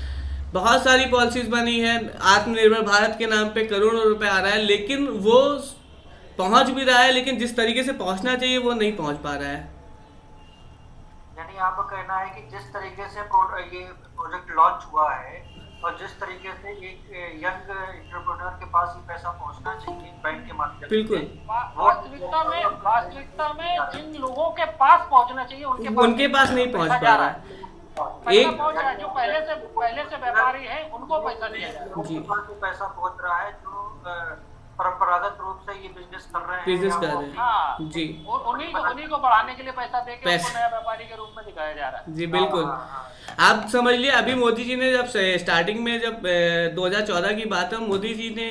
बहुत सारी पॉलिसीज बनी है, आत्मनिर्भर भारत के नाम पे करोड़ों रुपए आ रहा है, लेकिन वो पहुंच भी रहा है, लेकिन जिस तरीके से पहुंचना चाहिए वो नहीं पहुंच पा रहा है। यानी आपका कहना है कि जिस तरीके से ये प्रोजेक्ट लॉन्च हुआ है और जिस तरीके से एक यंग एंटरप्रेन्योर के पास ये पैसा पहुंचना चाहिए बैंक के माध्यम से, बिल्कुल वास्तविकता में जिन लोगों के पास पहुंचना चाहिए उनके पास नहीं पहुंच पा रहा है। एक जो पहले से व्यापारी है उनको पैसा दिया जा रहा है, जी पैसा पहुंच रहा है जो परंपरागत रूप से ये बिजनेस कर रहे हैं। हाँ, जी उन्हीं को बढ़ाने के लिए पैसा देके उनको नया व्यापारी के रूप में दिखाया जा रहा है। जी बिल्कुल। आप समझ लिए, अभी मोदी जी ने जब स्टार्टिंग में जब 2014 की बात है, मोदी जी ने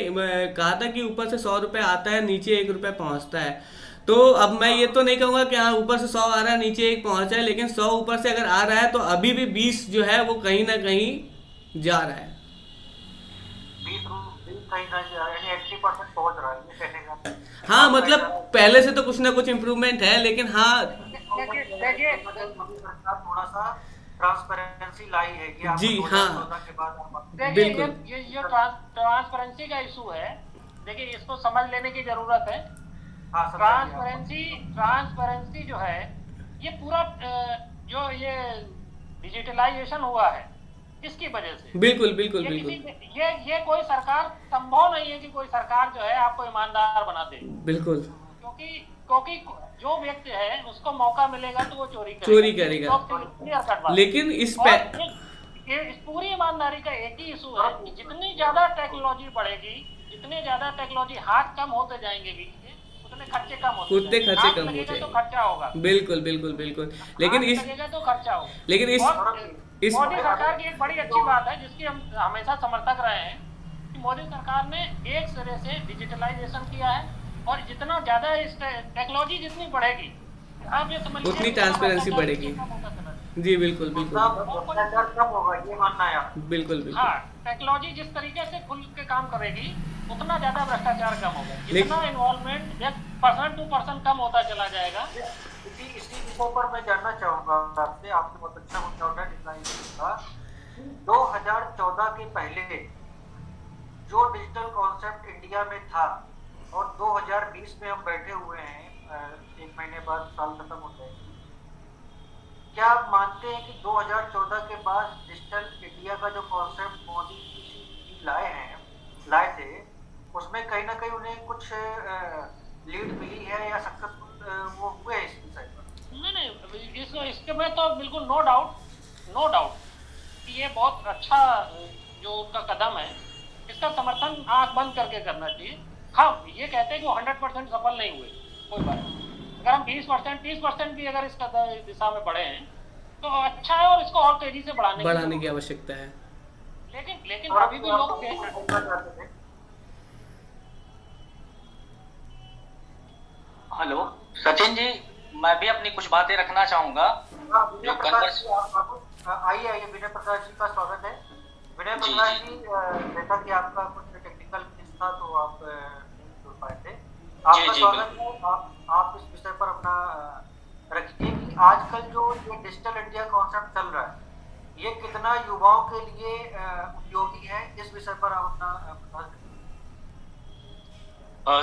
कहा था कि ऊपर से 100 रुपये आता है, नीचे 1 रुपये पहुंचता है। तो अब मैं ये तो नहीं कहूँगा कि हाँ ऊपर से 100 आ रहा है नीचे 1 पहुंचा है, लेकिन 100 ऊपर से अगर आ रहा है तो अभी भी 20 जो है वो कहीं ना कहीं जा रहा है। 20 कहीं ना यानी 80% पहुंच रहा है ये कहने का। हाँ मतलब पहले से तो कुछ ना कुछ इम्प्रूवमेंट है, लेकिन हाँ देखिए थोड़ा सा ट्रांसपेरेंसी लाई है कि जी हाँ देखिए ये ट्रांसपेरेंसी का इशू है। देखिए इसको समझ लेने की जरूरत है। ट्रांसपेरेंसी जो है ये पूरा जो ये डिजिटलाइजेशन हुआ है इसकी वजह से बिल्कुल ये कोई सरकार संभव नहीं है कि कोई सरकार जो है आपको ईमानदार बना दे। बिल्कुल, क्योंकि जो व्यक्ति है उसको मौका मिलेगा तो वो चोरी करेगा। लेकिन ये इस पूरी ईमानदारी का एक ही इशू है कि जितनी ज्यादा टेक्नोलॉजी बढ़ेगी, जितने ज्यादा टेक्नोलॉजी हाथ कम होते जाएंगे बीच में, उतने खर्चे कम होते उतने जाएंगे। खर्चे हाथ कम लगेगा होते तो खर्चा होगा, बिल्कुल बिल्कुल बिल्कुल। लेकिन हाथ इस लगेगा तो खर्चा होगा। लेकिन और इस मोदी सरकार की एक बड़ी अच्छी बात है जिसकी हम हमेशा समर्थक रहे हैं कि मोदी सरकार ने एक सिरे से डिजिटलाइजेशन किया है, और जितना ज्यादा इस टेक्नोलॉजी जितनी बढ़ेगी, आप ये समझ लीजिए उतनी कि ट्रांसपेरेंसी भ्रष्टाचार बढ़ेगी। कम होता चला जाएगा। जी बिल्कुल बिल्कुल भ्रष्टाचार कम होगा, ये मानना है आप? बिल्कुल बिल्कुल। हाँ, टेक्नोलॉजी जिस तरीके से खुल के काम करेगी, उतना ज्यादा भ्रष्टाचार कम होगा। जितना इन्वॉल्वमेंट 1% to पर्सन कम होता चला जाएगा। इसी विषय पर मैं जानना चाहूंगा आपसे, आपने बहुत अच्छा मुद्दा उठाया डिजिटलाइजेशन का। 2014 के पहले जो डिजिटल कॉन्सेप्ट इंडिया में था और 2020 में हम बैठे हुए हैं, एक महीने बाद साल खत्म हो जाएगी, क्या आप मानते हैं कि 2014 के बाद डिजिटल इंडिया का जो कॉन्सेप्ट मोदी जी लाए थे, उसमें कहीं ना कहीं उन्हें कुछ लीड मिली है या सक्सेसफुल वो हुए हैं इस विषय पर? नहीं, इसके में तो बिल्कुल नो डाउट कि ये बहुत अच्छा जो उनका कदम है, इसका समर्थन आंख बंद करके करना चाहिए। हाँ, ये कहते हैं कि वो 100% सफल नहीं हुए, कोई बात नहीं। अगर हम 20% 30% भी अगर इस दिशा में बढ़े हैं तो अच्छा है, और इसको और तेजी से बढ़ाने की आवश्यकता है। लेकिन अभी भी लोग हेलो सचिन जी, मैं भी अपनी कुछ बातें रखना चाहूंगा। आइए विनय प्रकाश जी का स्वागत है। विनय प्रकाश जी, जैसा कि आपका कुछ टेक्निकल मिस था तो आप नहीं जुड़ पाए थे, आपका स्वागत है। आप इस विषय पर अपना रखिए कि आजकल जो ये डिजिटल इंडिया कॉन्सेप्ट चल रहा है, ये कितना युवाओं के लिए उपयोगी है, इस विषय पर आप अपना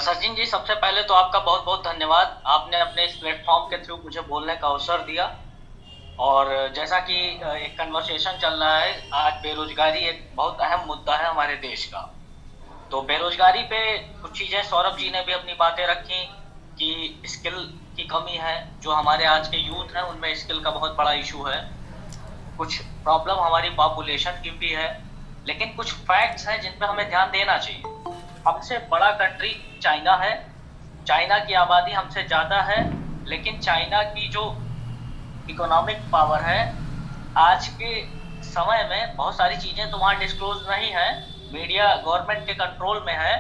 सचिन जी, सबसे पहले तो आपका बहुत बहुत धन्यवाद। आपने अपने इस प्लेटफॉर्म के थ्रू मुझे बोलने का अवसर दिया। और जैसा कि एक कन्वर्सेशन चल रहा है, आज बेरोजगारी एक बहुत अहम मुद्दा है हमारे देश का। तो बेरोजगारी पे कुछ चीज़ें सौरभ जी ने भी अपनी बातें रखी कि स्किल की कमी है, जो हमारे आज के यूथ हैं उनमें स्किल का बहुत बड़ा इशू है। कुछ प्रॉब्लम हमारी पॉपुलेशन की भी है, लेकिन कुछ फैक्ट्स हैं जिन पर हमें ध्यान देना चाहिए। हमसे बड़ा कंट्री चाइना है, चाइना की आबादी हमसे ज़्यादा है, लेकिन चाइना की जो इकोनॉमिक पावर है आज के समय में, बहुत सारी चीज़ें तो वहाँ डिस्क्लोज नहीं है, मीडिया गवर्नमेंट के कंट्रोल में है,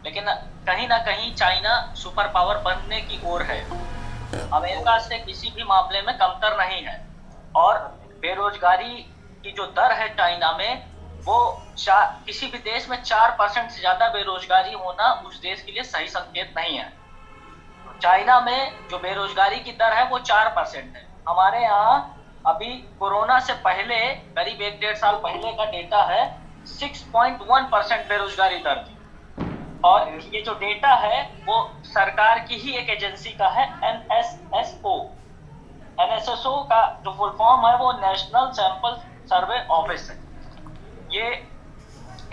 लेकिन कहीं ना कहीं चाइना सुपर पावर बनने की ओर है। अमेरिका से किसी भी मामले में कमतर नहीं है। और बेरोजगारी की जो दर है चाइना में, वो किसी भी देश में 4% से ज्यादा बेरोजगारी होना उस देश के लिए सही संकेत नहीं है। चाइना में जो बेरोजगारी की दर है वो 4% है। हमारे यहाँ अभी कोरोना से पहले करीब 1-1.5 साल पहले का डेटा है, 6.1% बेरोजगारी दर थी। और ये जो डेटा है वो सरकार की ही एक एजेंसी का है, NSSO का जो फुल फॉर्म है वो नेशनल सैंपल सर्वे ऑफिस है। ये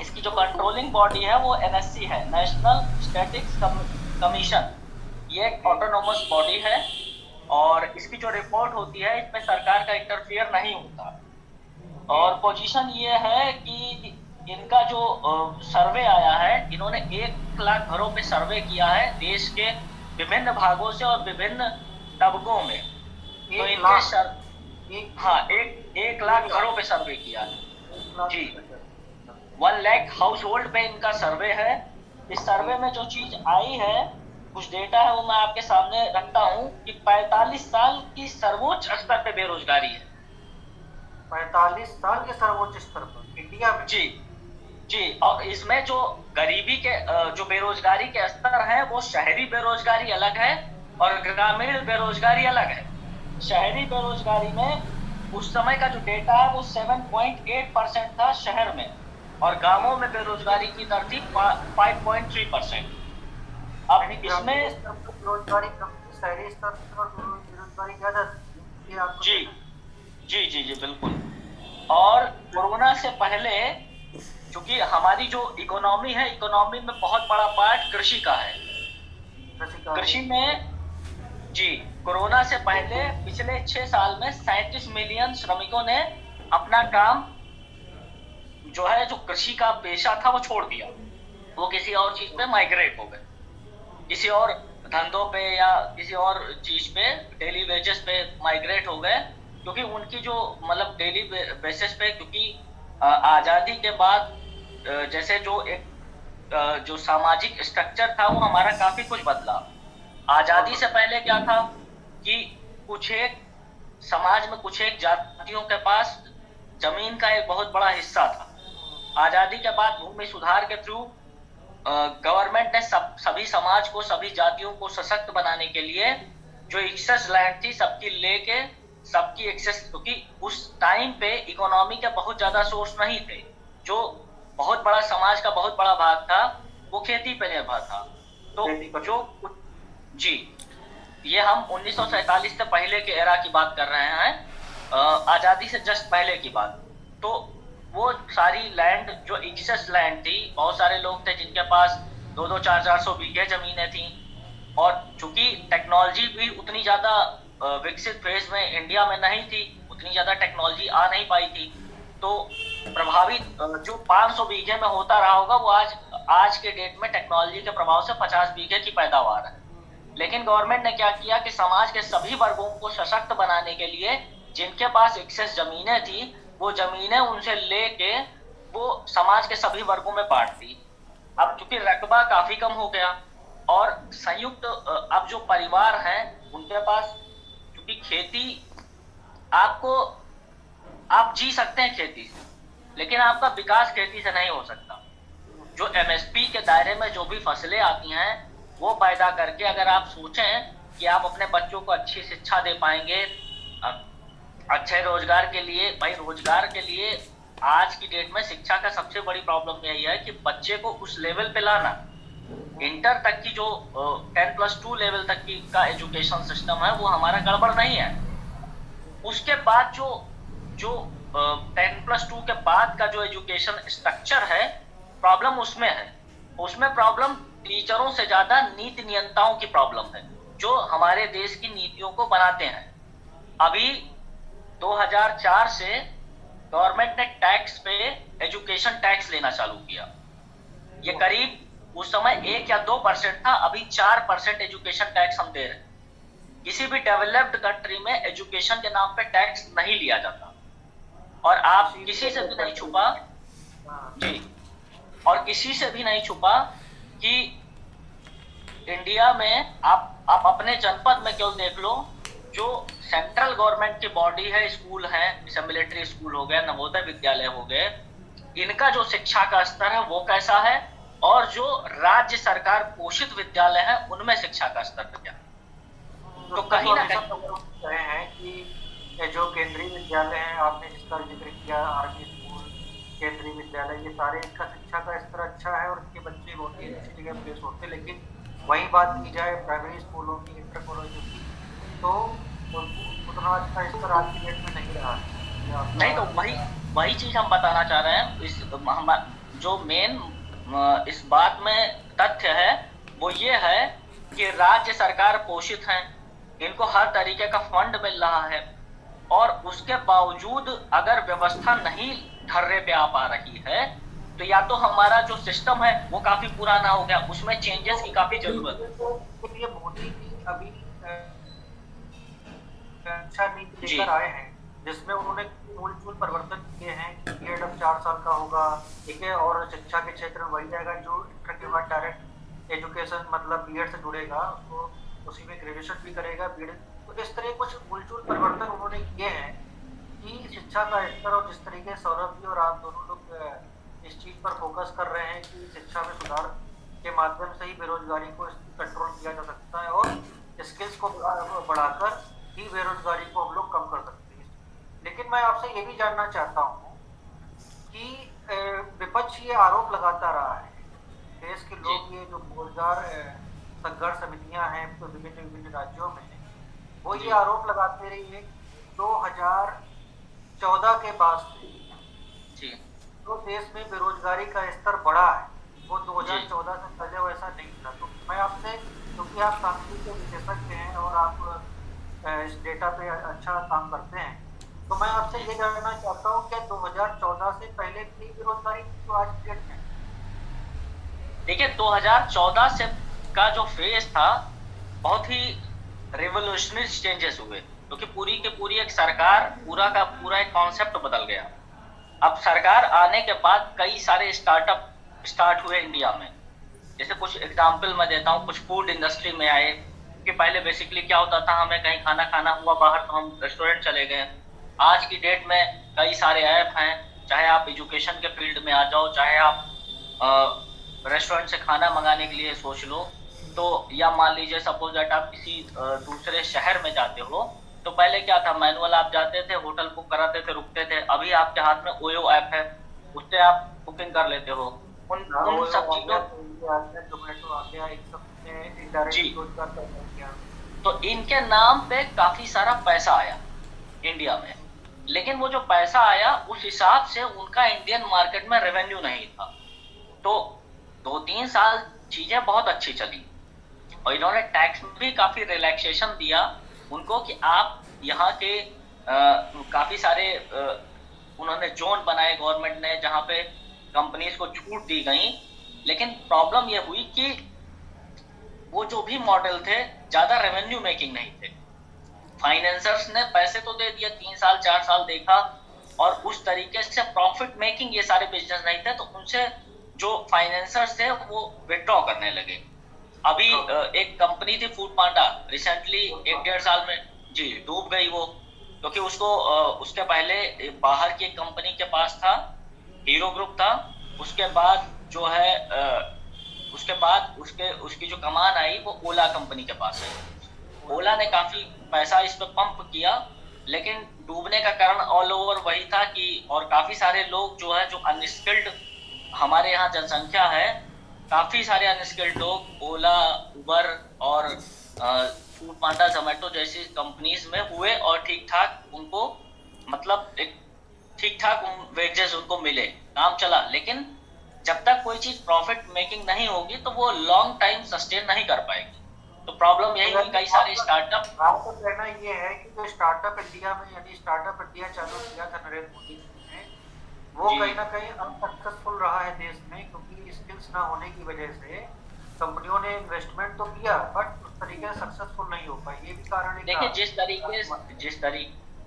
इसकी जो कंट्रोलिंग बॉडी है वो NSC है, नेशनल स्टैटिस्टिक्स कमीशन। ये एक ऑटोनोमस बॉडी है और इसकी जो रिपोर्ट होती है इसमें सरकार का इंटरफियर नहीं होता। और पोजीशन ये है कि इनका जो सर्वे आया है, इन्होंने 1 लाख घरों पे सर्वे किया है देश के विभिन्न भागों से और विभिन्न तबकों में। तो इनके हाँ 1 लाख घरों पे सर्वे किया है जी। 1 लाख हाउस होल्ड पे इनका सर्वे है। इस सर्वे में जो चीज आई है, कुछ डेटा है, वो मैं आपके सामने रखता हूँ कि 45 साल की सर्वोच्च स्तर पे बेरोजगारी है। 45 साल के सर्वोच्च स्तर पर इंडिया में? जी। और इसमें जो गरीबी के जो बेरोजगारी के स्तर है, वो शहरी बेरोजगारी अलग है और ग्रामीण बेरोजगारी अलग है। शहरी बेरोजगारी में उस समय का जो डेटा है वो 7.8% था शहर में, और गांवों में बेरोजगारी की दर थी 5.3%। अब इसमें बेरोजगारी कम, शहरी स्तर पर बेरोजगारी ज्यादा थी। जी बिल्कुल। और कोरोना से पहले क्योंकि हमारी जो इकोनॉमी है, इकोनॉमी में बहुत बड़ा पार्ट कृषि का है। कृषि में जी कोरोना से पहले पिछले 6 साल में 37 मिलियन श्रमिकों ने अपना काम जो है जो कृषि का पेशा था वो छोड़ दिया, वो किसी और चीज पे माइग्रेट हो गए, किसी और धंधों पे या किसी और चीज पे डेली वेजेस पे माइग्रेट हो गए, क्योंकि उनकी जो मतलब डेली बेसिस पे, क्योंकि आजादी के बाद जैसे जो एक जो सामाजिक स्ट्रक्चर था वो हमारा काफी कुछ बदला। आजादी से पहले क्या था कि कुछ एक समाज में कुछ एक जातियों के पास जमीन का एक बहुत बड़ा हिस्सा था। आजादी के बाद भूमि सुधार के थ्रू गवर्नमेंट ने सभी समाज को, सभी जातियों को सशक्त बनाने के लिए जो एक्सेस लैंड थी सबकी लेके सबकी एक्सेस, क्योंकि उस टाइम पे इकोनॉमी के बहुत ज्यादा सोर्स नहीं थे, जो बहुत बड़ा समाज का बहुत बड़ा भाग था वो खेती पे निर्भर था। तो जो जी, ये हम 1947 से पहले के एरा की बात कर रहे हैं, आजादी से जस्ट पहले की बात। तो वो सारी लैंड जो एक्सेस लैंड थी, बहुत सारे लोग थे जिनके पास 2-2, 400 बीघे जमीनें थी, और चूंकि टेक्नोलॉजी भी उतनी ज्यादा विकसित फेज में इंडिया में नहीं थी, उतनी ज्यादा टेक्नोलॉजी आ नहीं पाई थी, तो प्रभावित जो 500 बीघे में होता रहा होगा वो आज के डेट में टेक्नोलॉजी के प्रभाव से 50 बीघे की पैदावार है। लेकिन गवर्नमेंट ने क्या किया कि समाज के सभी वर्गों को सशक्त बनाने के लिए जिनके पास एक्सेस जमीनें थी वो जमीनें उनसे लेके वो समाज के सभी वर्गों में बांट दी। अब चूंकि रकबा काफी कम हो गया और संयुक्त अब जो परिवार हैं उनके पास, क्योंकि खेती आप जी सकते हैं खेती से, लेकिन आपका विकास खेती से नहीं हो सकता। जो एमएसपी के दायरे में जो भी फसलें आती हैं वो पैदा करके अगर आप सोचें कि आप अपने बच्चों को अच्छी शिक्षा दे पाएंगे, अच्छे रोजगार के लिए, भाई रोजगार के लिए आज की डेट में शिक्षा का सबसे बड़ी प्रॉब्लम यही है कि बच्चे को उस लेवल पे लाना। इंटर तक की जो 10+2 लेवल तक की का एजुकेशन सिस्टम है वो हमारा गड़बड़ नहीं है। उसके बाद जो 10+2 के बाद का जो एजुकेशन स्ट्रक्चर है, प्रॉब्लम उसमें है। उसमें प्रॉब्लम टीचरों से ज्यादा नीति नियंताओं की प्रॉब्लम है जो हमारे देश की नीतियों को बनाते हैं। अभी 2004 से गवर्नमेंट ने टैक्स पे एजुकेशन टैक्स लेना चालू किया। ये करीब उस समय 1 या 2% था, अभी 4% एजुकेशन टैक्स हम दे रहे हैं। किसी भी डेवलप्ड कंट्री में एजुकेशन के नाम पे टैक्स नहीं लिया जाता, और आप किसी से भी नहीं छुपा जी, और किसी से भी नहीं छुपा कि इंडिया में आप अपने जनपद में केवल देख लो, जो सेंट्रल गवर्नमेंट की बॉडी है, स्कूल है, जैसे मिलिट्री स्कूल हो गया, नवोदय विद्यालय हो गए, इनका जो शिक्षा का स्तर है वो कैसा है, और जो राज्य सरकार पोषित विद्यालय है उनमें शिक्षा का स्तर क्या। तो कहीं ना कहीं रहे हैं कि जो केंद्रीय विद्यालय है, आपने जिसका जिक्र किया, आर्मी स्कूल, केंद्रीय विद्यालय, ये सारे इनका शिक्षा का स्तर अच्छा है और इनके बच्चे बहुत ही अच्छी जगह प्लेस होते हैं। लेकिन वही बात की जाए प्राइमरी स्कूलों की, इंटर कॉलेजों की, तो उतना अच्छा स्तर आज की डेट में नहीं रहा नहीं। तो वही चीज हम बताना चाह रहे हैं। जो मेन इस बात में तथ्य है वो ये है कि राज्य सरकार पोषित है, इनको हर तरीके का फंड मिल रहा है, और उसके बावजूद अगर व्यवस्था नहीं ढर्रे पे आ पा रही है तो या तो हमारा जो सिस्टम है वो काफी पुराना हो गया, उसमें चेंजेस की काफी जरूरत है। ये मोदी जी अभी अच्छा नीति लेकर आए हैं जिसमें उन्होंने मूलचूल परिवर्तन किए हैं। बीएड अब 4 साल का होगा, ठीक है, और शिक्षा के क्षेत्र में वही जाएगा जो इंटर के बाद डायरेक्ट एजुकेशन मतलब बीएड से जुड़ेगा, तो उसी में ग्रेजुएशन भी करेगा बीएड। तो इस तरह कुछ मूलचूल परिवर्तन उन्होंने किए हैं कि शिक्षा का स्तर, और जिस तरीके सौरभ जी और आप दोनों लोग इस चीज पर फोकस कर रहे हैं कि शिक्षा में सुधार के माध्यम से ही बेरोजगारी को कंट्रोल किया जा सकता है और स्किल्स को बढ़ाकर ही बेरोजगारी को हम लोग कम कर सकते हैं। लेकिन मैं आपसे ये भी जानना चाहता हूँ कि विपक्ष ये आरोप लगाता रहा है, देश के लोग, ये जो रोजगार संघर्ष समितियां हैं तो विभिन्न राज्यों में, वो ये आरोप लगाते रही है 2014 के बाद से तो देश में बेरोजगारी का स्तर बढ़ा है, वो 2014 से पहले वैसा नहीं था। तो मैं आपसे, क्योंकि आप सांख्यिकी के विशेषज्ञ हैं और आप इस डेटा पे अच्छा काम करते हैं, तो मैं आपसे ये जानना चाहता हूँ कि 2014 से पहले भी बेरोजगारी थी जो आज की डेट में? देखिए 2014 से का जो फेज था बहुत ही रिवोल्यूशनरी चेंजेस हुए, क्योंकि पूरी की पूरी एक सरकार, पूरा का पूरा एक कॉन्सेप्ट बदल गया। अब सरकार आने के बाद कई सारे स्टार्टअप स्टार्ट हुए इंडिया में। जैसे कुछ एग्जाम्पल मैं देता हूँ, कुछ फूड इंडस्ट्री में आए कि पहले बेसिकली क्या होता था, हमें कहीं खाना खाना हुआ बाहर तो हम रेस्टोरेंट चले गए। आज की डेट में कई सारे ऐप हैं, चाहे आप एजुकेशन के फील्ड में आ जाओ, चाहे आप रेस्टोरेंट से खाना मंगाने के लिए सोच लो, तो या मान लीजिए सपोज दैट आप किसी दूसरे शहर में जाते हो, तो पहले क्या था, मैनुअल आप जाते थे, होटल बुक कराते थे, रुकते थे। अभी आपके हाथ में ओयो ऐप है, उससे आप बुकिंग कर लेते हो। उन उन सब चीजों जोमेटो आ गया, इन सब ने इनडायरेक्ट जी, रोजगार पैदा किया। तो इनके नाम पे काफी सारा पैसा आया इंडिया में, लेकिन वो जो पैसा आया उस हिसाब से उनका इंडियन मार्केट में रेवेन्यू नहीं था। तो 2-3 साल चीजें बहुत अच्छी चली और इन्होंने टैक्स में भी काफी रिलैक्सेशन दिया उनको कि आप यहाँ के काफी सारे उन्होंने जोन बनाए गवर्नमेंट ने, जहाँ पे कंपनीज को छूट दी गई। लेकिन प्रॉब्लम ये हुई कि वो जो भी मॉडल थे ज्यादा रेवेन्यू मेकिंग नहीं थे। फाइनेंसर्स ने पैसे तो दे दिया, 3 साल 4 साल देखा, और उस तरीके से प्रॉफिट मेकिंग ये सारे बिजनेस नहीं थे, तो उनसे जो फाइनेंसर्स थे वो विड्रॉ करने लगे। अभी एक कंपनी थी फूड पांडा, रिसेंटली 1-1.5 साल में जी डूब गई वो, क्योंकि उसको उसके पहले बाहर की एक कंपनी के पास था, हीरो ग्रुप था। उसके बाद जो है उसके बाद उसकी जो कमान आई वो ओला कंपनी के पास है। ओला ने काफी पैसा इस पे पंप किया, लेकिन डूबने का कारण ऑल ओवर वही था कि, और काफी सारे लोग जो है, जो अनस्किल्ड हमारे यहाँ जनसंख्या है, काफी सारे अनस्किल्ड लोग ओला, उबर और फूड पांडा, जोमेटो जैसी कंपनीज में हुए और ठीक ठाक उनको, मतलब एक ठीक ठाक वेजेस उनको मिले, काम चला। लेकिन जब तक कोई चीज प्रॉफिट मेकिंग नहीं होगी तो वो लॉन्ग टाइम सस्टेन नहीं कर पाएगी। तो प्रॉब्लम यही हुई, कई सारे स्टार्टअप। आपका कहना ये है कि जो स्टार्टअप इंडिया में, यानी स्टार्टअप इंडिया चालू किया था नरेंद्र मोदी जी ने, वो जी। कहीं ना कहीं अनसक्सेसफुल रहा है देश में, क्योंकि स्किल्स ना होने की वजह से कंपनियों ने इन्वेस्टमेंट तो किया बट उस तरीके से सक्सेसफुल नहीं हो पाई। ये भी कारण है देखिए क्या?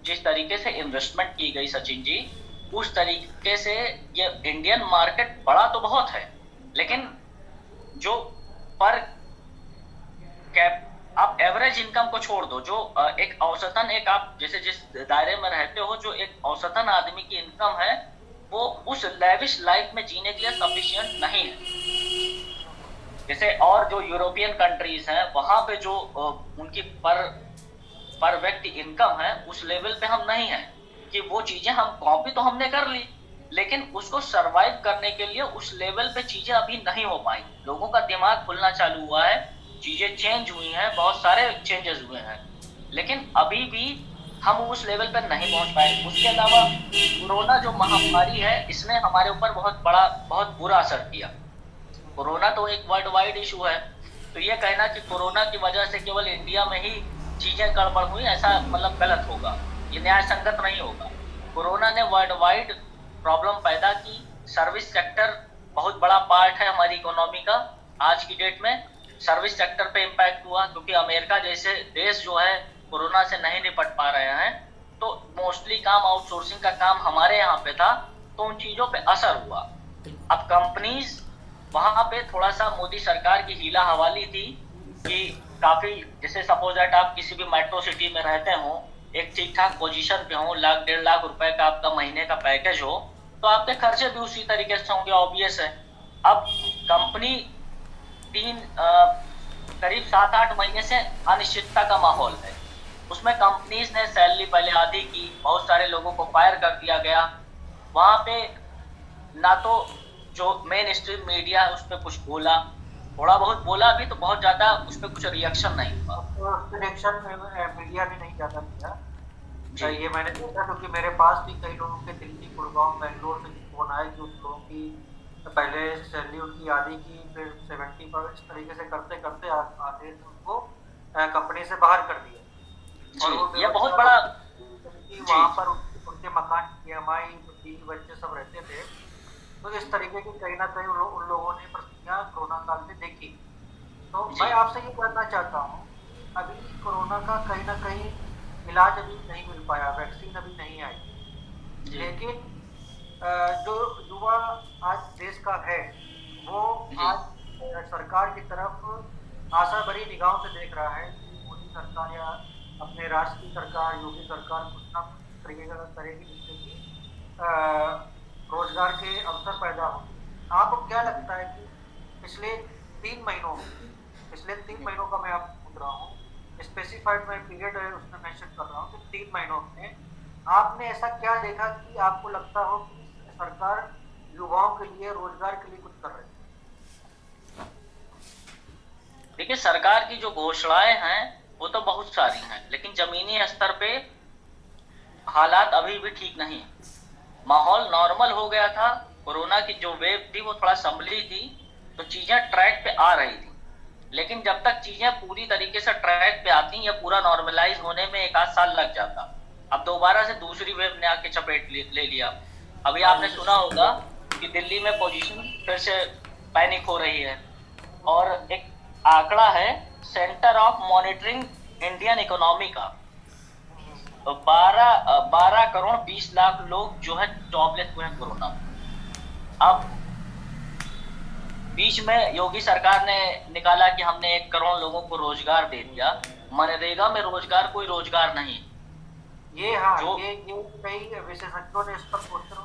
जिस तरीके से इन्वेस्टमेंट की गई सचिन जी, उस तरीके से ये इंडियन मार्केट बड़ा तो बहुत है, लेकिन जो पर कैप आप एवरेज इनकम को छोड़ दो, जो एक औसतन, एक आप जैसे जिस दायरे में रहते हो, जो एक औसतन आदमी की इनकम है, वो उस लेविश लाइफ में जीने के लिए सफिशिएंट नहीं है। जैसे और जो यूरोपियन कंट्रीज हैं, वहां पे जो उनकी पर व्यक्ति इनकम है, उस लेवल पे हम नहीं है कि वो चीजें हम कॉपी तो हमने कर ली, लेकिन उसको सरवाइव करने के लिए उस लेवल पे चीजें अभी नहीं हो पाई। लोगों का दिमाग खुलना चालू हुआ है, चीजें चेंज हुई हैं, बहुत सारे चेंजेस हुए हैं, लेकिन अभी भी हम उस लेवल पर नहीं पहुंच पाए। उसके अलावा कोरोना जो महामारी है, इसने हमारे ऊपर बहुत बुरा असर किया। कोरोना तो एक वर्ल्ड वाइड इशू है, तो ये कहना कि कोरोना की वजह से केवल इंडिया में ही चीजें गड़बड़ हुई, ऐसा मतलब गलत होगा, ये न्याय संगत नहीं होगा। कोरोना ने वर्ल्ड वाइड प्रॉब्लम पैदा की। सर्विस सेक्टर बहुत बड़ा पार्ट है हमारी इकोनॉमी का। आज की डेट में सर्विस सेक्टर पे इम्पैक्ट हुआ, क्योंकि अमेरिका जैसे देश जो है कोरोना से नहीं निपट पा रहे हैं, तो मोस्टली काम आउटसोर्सिंग का काम हमारे यहाँ पे था, तो उन चीजों पे असर हुआ। अब कंपनीज वहां पे थोड़ा सा मोदी सरकार की हीला हवाली थी कि काफी, जैसे सपोज दैट आप किसी भी मेट्रो सिटी में रहते हो, एक ठीक ठाक पोजीशन पे हो, 1-1.5 लाख रुपए का आपका महीने का पैकेज हो, तो आपके खर्चे भी उसी तरीके से होंगे, ऑब्वियस है। अब कंपनी करीब 7-8 महीने से अनिश्चितता का माहौल है, उसमें कंपनीज ने सैलरी पहले आधी की, बहुत सारे लोगों को फायर कर दिया गया। वहां पे ना तो जो मेन स्ट्रीम मीडिया है उस पर कुछ बोला, थोड़ा बहुत बोला भी, तो बहुत ज्यादा उस पर कुछ रिएक्शन नहीं हुआ। तो रिएक्शन मीडिया ने नहीं ज्यादा किया जी। ये मैंने देखा, क्योंकि मेरे पास भी कई लोगों के दिल्ली, गुड़गांव, बेंगलोर से फोन आए कि उन लोगों की पहले सैलरी उनकी आधी की, फिर 70 पर, इस तरीके से करते करते आधे उनको कंपनी से बाहर कर दिया। जी, ये बहुत बड़ा वहां पर जिसके मकान की EMI, बीवी बच्चे सब रहते थे, तो इस तरीके की कहीं ना कहीं उन लोगों ने परिस्थितियां कोरोना काल में देखी। तो जी मैं आपसे ये जानना चाहता हूँ, अभी कोरोना का कहीं ना कहीं इलाज अभी नहीं मिल पाया, वैक्सीन अभी नहीं आई, जी लेकिन जो युवा आज देश का है, वो जी आज सरकार की तरफ आशा भरी निगाहों से देख रहा है कि मोदी सरकार या अपने राष्ट्र की सरकार, योगी सरकार कुछ ना कुछ तरीके का करेगी जिससे कि रोजगार के अवसर पैदा होंगे। आपको क्या लगता है कि पिछले 3 महीनों में, पिछले 3 महीनों का मैं आपको पूछ रहा हूँ, स्पेसिफाइड मैं पीरियड है उसमें मेंशन कर रहा हूँ कि 3 महीनों में आपने ऐसा क्या देखा कि आपको लगता हो कि सरकार युवाओं के लिए, रोजगार के लिए कुछ कर रही है? देखिए, सरकार की जो घोषणाएं हैं वो तो बहुत सारी हैं, लेकिन जमीनी स्तर पे हालात अभी भी ठीक नहीं है। माहौल नॉर्मल हो गया था, कोरोना की जो वेव थी वो थोड़ा संभली थी, तो चीजें ट्रैक पे आ रही थी। लेकिन जब तक चीजें पूरी तरीके से ट्रैक पे आती या पूरा नॉर्मलाइज होने में 1 आध साल लग जाता। अब दोबारा से दूसरी वेव ने आके चपेट ले लिया। अभी आपने सुना होगा कि दिल्ली में पोजीशन फिर से पैनिक हो रही है। और एक आंकड़ा है centre of monitoring Indian economy का, तो 12 करोड़ 20 लाख लोग जो है जॉबलेस हुए हैं कोरोना में। अब बीच में योगी सरकार ने निकाला कि हमने 1 करोड़ लोगों को रोजगार दे दिया। मनरेगा में रोजगार कोई रोजगार नहीं। ये हाँ, जो ये कई विशेषज्ञों ने इस पर क्वेश्चन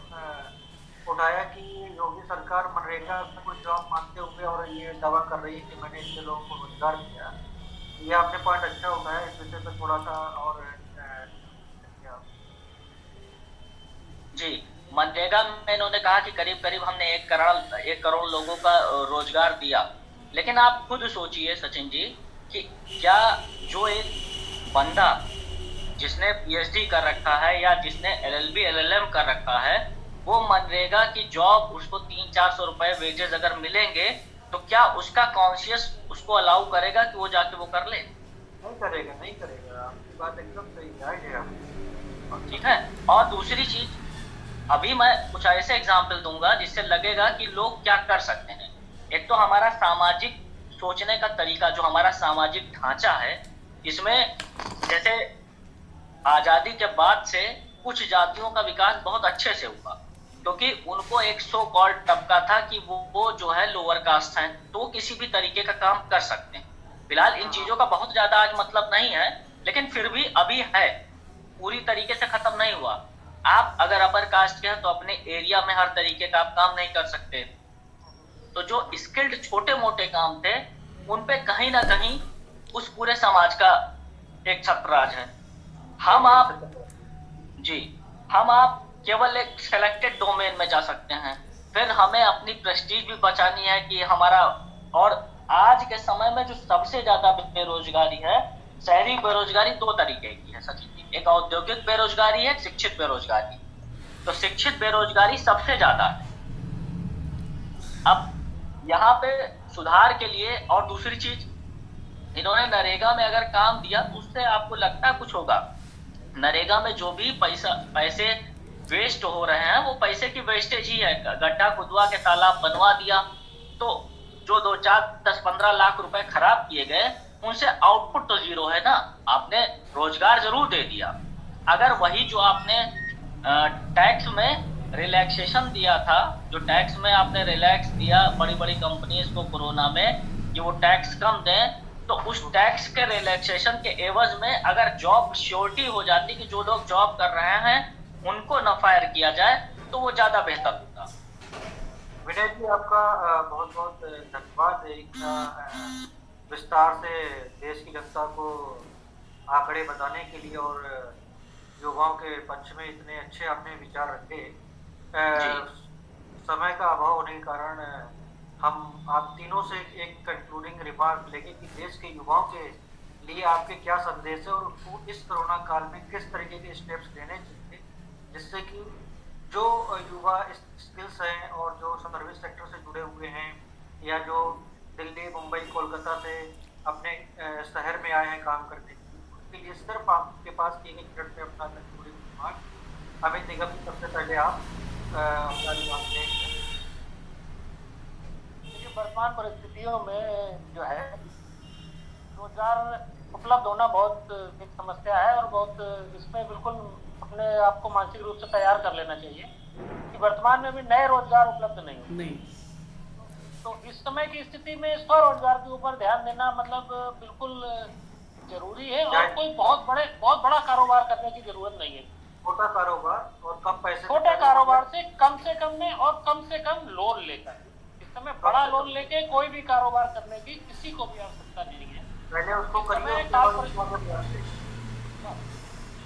उठाया कि योगी सरकार मनरेगा में कोई जॉब मांगते हुए और ये दावा कर रही है कि मैंने इतने लोगों को रोजगार दिया। ये आपने पॉइंट अच्छा उठाया, इस विषय पर थोड़ा सा और जी, मनरेगा में इन्होंने कहा कि करीब करीब हमने 1 करोड़ लोगों का रोजगार दिया। लेकिन आप खुद सोचिए सचिन जी कि क्या जो एक बंदा जिसने पीएचडी कर रखा है या जिसने एलएलबी एलएलएम कर रखा है, वो मनरेगा की जॉब उसको 300-400 रुपए वेजेस अगर मिलेंगे, तो क्या उसका कॉन्शियस उसको अलाउ करेगा कि वो जाके वो कर ले? नहीं करेगा, नहीं करेगा। आपकी बात एकदम सही है। ठीक है। और दूसरी चीज, अभी मैं कुछ ऐसे एग्जाम्पल दूंगा जिससे लगेगा कि लोग क्या कर सकते हैं। एक तो हमारा सामाजिक सोचने का तरीका, जो हमारा सामाजिक ढांचा है, इसमें जैसे आजादी के बाद से कुछ जातियों का विकास बहुत अच्छे से हुआ, क्योंकि उनको एक सो कॉल्ड तबका था कि वो जो है लोअर कास्ट है, तो किसी भी तरीके का काम कर सकते हैं। फिलहाल इन चीजों का बहुत ज्यादा आज मतलब नहीं है, लेकिन फिर भी अभी है, पूरी तरीके से खत्म नहीं हुआ। आप अगर अपर कास्ट के हैं तो अपने एरिया में हर तरीके का आप काम नहीं कर सकते। तो जो स्किल्ड छोटे मोटे काम थे, उन पे कहीं ना कहीं उस पूरे समाज का एक छत्रराज है। हम आप केवल एक सेलेक्टेड डोमेन में जा सकते हैं। फिर हमें अपनी प्रेस्टीज भी बचानी है कि हमारा, और आज के समय में जो सबसे ज्यादा बेरोजगारी है, शहरी बेरोजगारी 2 तरीके की है सचिन जी। एक औद्योगिक बेरोजगारी है, शिक्षित बेरोजगारी। तो शिक्षित बेरोजगारी सबसे ज्यादा है। अब यहाँ पे सुधार के लिए, और दूसरी चीज, इन्होंने नरेगा में अगर काम दिया तो उससे आपको लगता है कुछ होगा। नरेगा में जो भी पैसे वेस्ट हो रहे हैं, वो पैसे की वेस्टेज ही है। गड्ढा खुदवा के तालाब बनवा दिया, तो जो 2, 4, 10, 15 लाख रुपए खराब किए गए, उनसे आउटपुट तो जीरो है ना। आपने रोजगार जरूर दे दिया। अगर वही जो आपने टैक्स में रिलैक्सेशन दिया था, जो टैक्स में आपने रिलैक्स दिया बड़ी बड़ी कंपनीज को कोरोना में कि वो टैक्स कम दें, तो उस टैक्स के रिलैक्सेशन के एवज में अगर जॉब श्योरिटी हो जाती कि जो लोग जॉब कर रहे हैं उनको न फायर किया जाए, तो वो ज्यादा बेहतर होता। विनय जी, आपका बहुत बहुत धन्यवाद इतना विस्तार से देश की जनता को आंकड़े बताने के लिए, और युवाओं के पक्ष में इतने अच्छे आपने विचार रखे। समय का अभाव होने के कारण हम आप तीनों से एक कंक्लूडिंग रिमार्क लेंगे कि देश के युवाओं के लिए आपके क्या संदेश है, और उनको इस कोरोना काल में किस तरीके के स्टेप्स लेने चाहिए, जिससे कि जो युवा स्किल्स हैं और जो सर्विस सेक्टर से जुड़े हुए हैं, या जो दिल्ली, मुंबई, कोलकाता से अपने शहर में आए हैं काम करने के लिए, उनके लिए सिर्फ आपके पास 1 मिनट में अपना कंक्लूडिंग रिमार्क अमित निगम जी, सबसे पहले आप अपना विभाग दें। देखिए, वर्तमान परिस्थितियों में जो है रोजगार उपलब्ध होना बहुत एक समस्या है, और बहुत इसमें बिल्कुल अपने आप को मानसिक रूप से तैयार कर लेना चाहिए कि वर्तमान में भी नए रोजगार उपलब्ध नहीं है। नहीं। तो इस समय की स्थिति में स्वरोजगार के ऊपर ध्यान देना मतलब बिल्कुल जरूरी है, और कोई बहुत बड़ा कारोबार करने की जरूरत नहीं है। छोटा कारोबार और कम पैसे, छोटे कारोबार से कम में और कम से कम लोन लेकर, इस समय बड़ा लोन लेके कोई भी कारोबार करने की किसी को भी आवश्यकता नहीं है। पहले उसको करिए।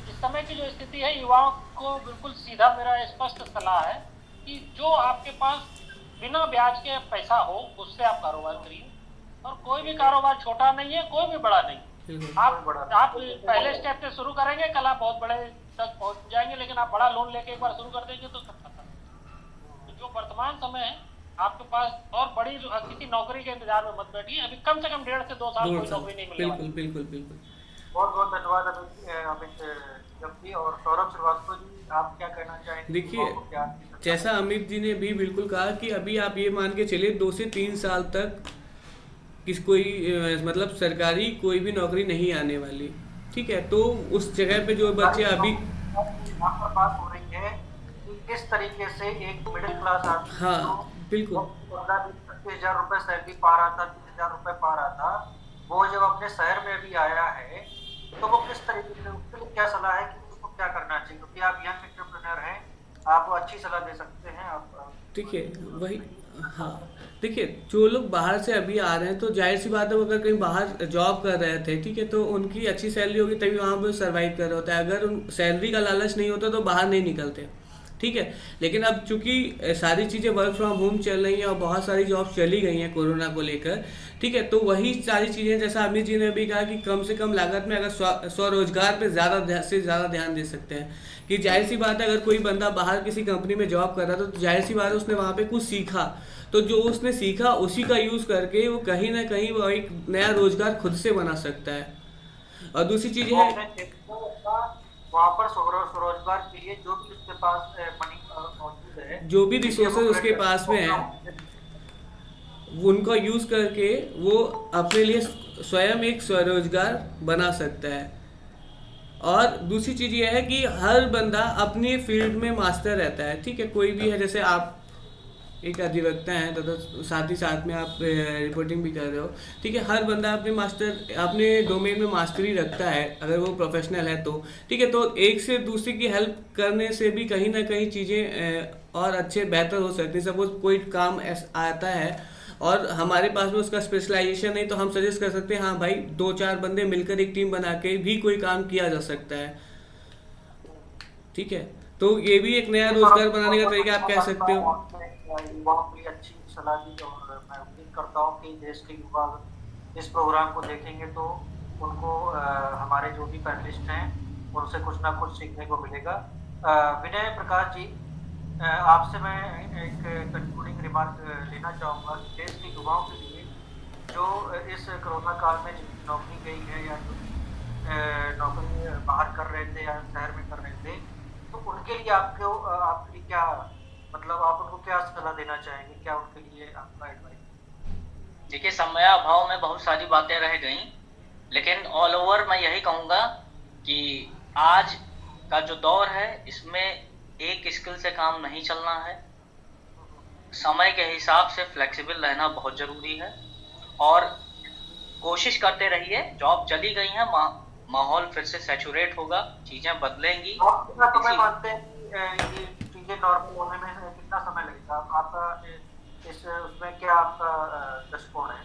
इस समय की जो स्थिति है, युवाओं को बिल्कुल सीधा मेरा स्पष्ट सलाह है कि जो आपके पास बिना ब्याज के पैसा हो उससे आप कारोबार करिए, और कोई भी कारोबार छोटा नहीं है, कोई भी बड़ा नहीं। आप पहले स्टेप से शुरू करेंगे, कल आप बहुत बड़े तक पहुंच जाएंगे, लेकिन आप बड़ा लोन लेके एक बार शुरू कर देंगे तो सब खत्म। तो जो वर्तमान समय है आपके पास, और बड़ी किसी नौकरी के इंतजार में मत बैठिए, अभी कम से कम 1.5 से 2 साल कोई नौकरी नहीं मिलेगी। बिल्कुल बिल्कुल बिल्कुल। बहुत बहुत धन्यवाद अमित निगम जी। और सौरभ श्रीवास्तव जी, आप क्या कहना चाहेंगे? देखिए, जैसा अमित जी ने भी बिल्कुल कहा कि अभी आप ये मान के चलिए 2 से 3 साल तक मतलब सरकारी कोई भी नौकरी नहीं आने वाली, ठीक है। तो उस जगह पे जो बच्चे अभी यहाँ पर बात हो रही है कि किस तरीके से एक मिडिल क्लास आदमी, हाँ बिल्कुल, 15-20 रुपए सैलरी पा रहा था, 30,000 रुपए पा रहा था, वो जब अपने शहर में भी आया है तो वो किस तरीके से, उसके लिए क्या सलाह है कि उसको क्या करना चाहिए? क्योंकि आप यंग एंटरप्रेन्योर हैं, आप अच्छी सलाह दे सकते हैं। आप देखिए वही, हाँ देखिए, जो लोग बाहर से अभी आ रहे हैं तो जाहिर सी बात है, वो अगर कहीं बाहर जॉब कर रहे थे, ठीक है, तो उनकी अच्छी सैलरी होगी तभी वहाँ पे सर्वाइव कर रहे होते हैं। अगर उन सैलरी का लालच नहीं होता तो बाहर नहीं निकलते, ठीक है। लेकिन अब चूंकि सारी चीज़ें वर्क फ्रॉम होम चल रही हैं और बहुत सारी जॉब्स चली गई हैं कोरोना को लेकर, ठीक है, तो वही सारी चीज़ें जैसा अमित जी ने भी कहा कि कम से कम लागत में अगर स्वरोजगार पे ज़्यादा से ज़्यादा ध्यान दे सकते हैं। कि जाहिर सी बात है, अगर कोई बंदा बाहर किसी कंपनी में जॉब कर रहा था तो जाहिर सी बात है उसने वहाँ पे कुछ सीखा, तो जो उसने सीखा उसी का यूज़ करके वो कहीं ना कहीं वो एक नया रोजगार खुद से बना सकता है। और दूसरी चीज़ है वहाँ पर स्वरोजगार के लिए जो भी उसके पास मनी मौजूद है, जो भी रिसोर्सेज उसके पास में है, उनका यूज़ करके वो अपने लिए स्वयं एक स्वरोजगार बना सकता है। और दूसरी चीज़ ये है कि हर बंदा अपनी फील्ड में मास्टर रहता है, ठीक है। कोई भी है, जैसे आप एक अधिवक्ता हैं तो साथ ही साथ में आप रिपोर्टिंग भी कर रहे हो, ठीक है। हर बंदा अपने डोमेन में मास्टरी रखता है अगर वो प्रोफेशनल है तो, ठीक है। तो एक से दूसरे की हेल्प करने से भी कहीं ना कहीं चीज़ें और अच्छे बेहतर हो सकती हैं। सपोज कोई काम आता है और हमारे पास में उसका स्पेशलाइजेशन नहीं, तो हम सजेस्ट कर सकते हैं हाँ भाई 2-4 बंदे मिलकर एक टीम बना के भी कोई काम किया जा सकता है, ठीक है। तो ये भी एक नया रोजगार बनाने का तरीका आप कह सकते हो। युवाओं के लिए अच्छी सलाह दी, और मैं उम्मीद करता हूँ कि देश के युवा इस प्रोग्राम को देखेंगे तो उनको हमारे जो भी पैनलिस्ट हैं उनसे कुछ ना कुछ सीखने को मिलेगा। विनय प्रकाश जी, आपसे मैं एक कंक्लूडिंग रिमार्क लेना चाहूँगा कि देश के युवाओं के लिए जो इस कोरोना काल में जिनकी नौकरी गई है या जो नौकरी बाहर कर रहे थे या शहर में कर रहे थे, तो उनके लिए आपके लिए क्या, मतलब आप उनको क्या सलाह देना चाहेंगे? क्या उनके लिए आपका एडवाइस? देखिए, समय अभाव में बहुत सारी बातें रह गई, लेकिन ऑल ओवर मैं यही कहूँगा कि आज का जो दौर है इसमें एक स्किल से काम नहीं चलना है। समय के हिसाब से फ्लेक्सिबल रहना बहुत जरूरी है, और कोशिश करते रहिए। जॉब चली गई है, माहौल फिर से सैचुरेट होगा, चीजें बदलेंगी। आप कितना समय मानते हैं कि ये चीजें नॉर्मल होने में कितना समय लगेगा? आपका उसमें क्या आपका दृष्टिकोण है?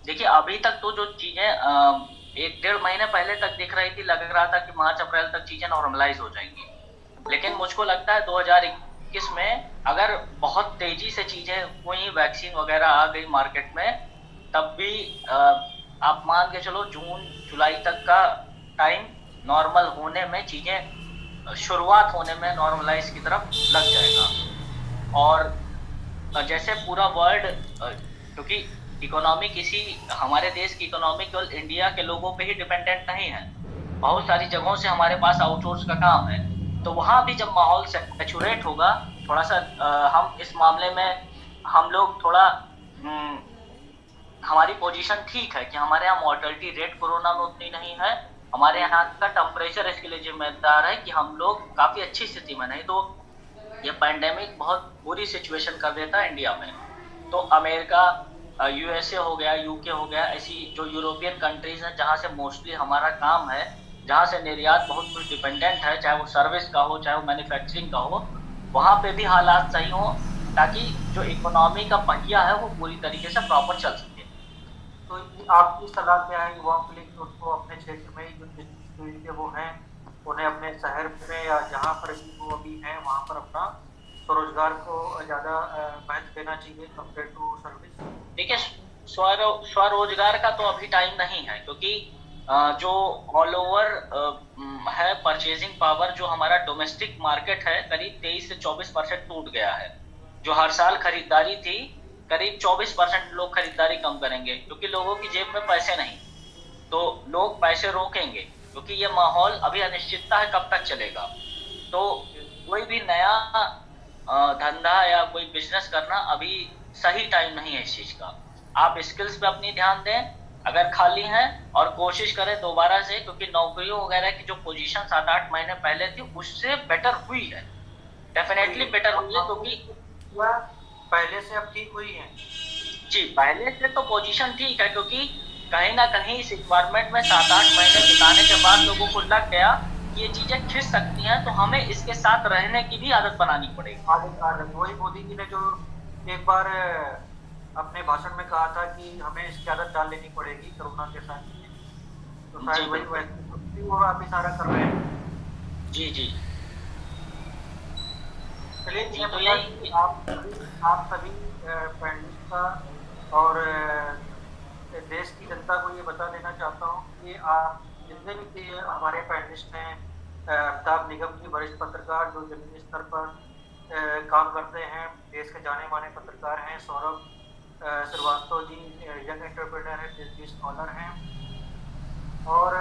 देखिए, अभी तक तो जो चीजें 1-1.5 महीने पहले तक दिख रही थी, लग रहा था कि मार्च अप्रैल तक चीजें नॉर्मलाइज हो जाएंगी, लेकिन मुझको लगता है 2021 में अगर बहुत तेजी से चीजें हुई, वैक्सीन वगैरह आ गई मार्केट में, तब भी आप मान के चलो जून जुलाई तक का टाइम नॉर्मल होने में, चीजें शुरुआत होने में नॉर्मलाइज की तरफ लग जाएगा। और जैसे पूरा वर्ल्ड, क्योंकि इकोनॉमी हमारे देश की इकोनॉमी केवल इंडिया के लोगों पे ही डिपेंडेंट नहीं है, बहुत सारी जगहों से हमारे पास आउटसोर्स का काम है। तो वहाँ भी जब माहौल सेचुरेट होगा, थोड़ा सा हम इस मामले में हम लोग थोड़ा हमारी पोजीशन ठीक है कि हमारे यहाँ मॉर्टलिटी रेट कोरोना में उतनी नहीं है, हमारे यहाँ का टेम्परेचर इसके लिए जिम्मेदार है कि हम लोग काफी अच्छी स्थिति में, नहीं तो ये पैंडेमिक बहुत बुरी सिचुएशन कर देता है इंडिया में। तो अमेरिका, यूएसए हो गया, यूके हो गया, ऐसी जो यूरोपियन कंट्रीज हैं जहाँ से मोस्टली हमारा काम है, जहाँ से निर्यात बहुत कुछ डिपेंडेंट है, चाहे वो सर्विस का हो चाहे वो मैन्युफैक्चरिंग का हो, वहाँ पे भी हालात सही हो ताकि जो इकोनॉमी का पहिया है वो पूरी तरीके से प्रॉपर चल सके। तो आपकी सलाह क्या है युवाओं के लिए कि उनको अपने क्षेत्र में ही जो फील्ड के वो हैं उन्हें अपने शहर में या जहाँ पर भी वो अभी हैं वहाँ पर अपना स्वरोजगार को ज़्यादा महत्व देना चाहिए कंपेयर टू सर्विस? देखिए, स्वरोजगार का तो अभी टाइम नहीं है, क्योंकि जो ऑल ओवर है परचेजिंग पावर, जो हमारा डोमेस्टिक मार्केट है करीब 23 से 24% टूट गया है। जो हर साल खरीदारी थी करीब 24% लोग खरीदारी कम करेंगे, क्योंकि लोगों की जेब में पैसे नहीं, तो लोग पैसे रोकेंगे, क्योंकि ये माहौल अभी अनिश्चितता है कब तक चलेगा। तो कोई भी नया धंधा या कोई बिजनेस करना अभी सही टाइम नहीं है इस चीज का। आप स्किल्स पे अपनी ध्यान दें अगर खाली हैं, और कोशिश करें दोबारा से, क्योंकि नौकरियों वगैरह की जो पोजीशन 7-8 महीने पहले थी उससे बेटर हुई है, डेफिनेटली बेटर हुई है, क्योंकि पहले से अब ठीक हुई है। जी, पहले से तो पोजीशन ठीक है, क्योंकि कहीं ना कहीं इस इन्वायरमेंट में 7-8 महीने बिताने के बाद लोगों को लग गया कि ये चीजें खिंच सकती हैं, तो हमें इसके साथ रहने की भी आदत बनानी पड़ेगी। वही मोदी जी ने जो एक बार अपने भाषण में कहा था कि हमें इसकी आदत डाल लेनी पड़ेगी कोरोना के साथ, तो शायद वही वैसे वो आप इशारा कर रहे हैं। जी जी, चलिए, तो यही आप सभी पैनलिस्ट का और देश की जनता को ये बता देना चाहता हूँ कि आप जितने भी हमारे पैनलिस्ट हैं, अमिताभ निगम जी वरिष्ठ पत्रकार जो जमीनी स्तर पर काम करते हैं, देश के जाने माने पत्रकार हैं, सौरभ श्रीवास्तव जी यंग एंटरप्रेन्योर हैं, पीएचडी स्कॉलर हैं, और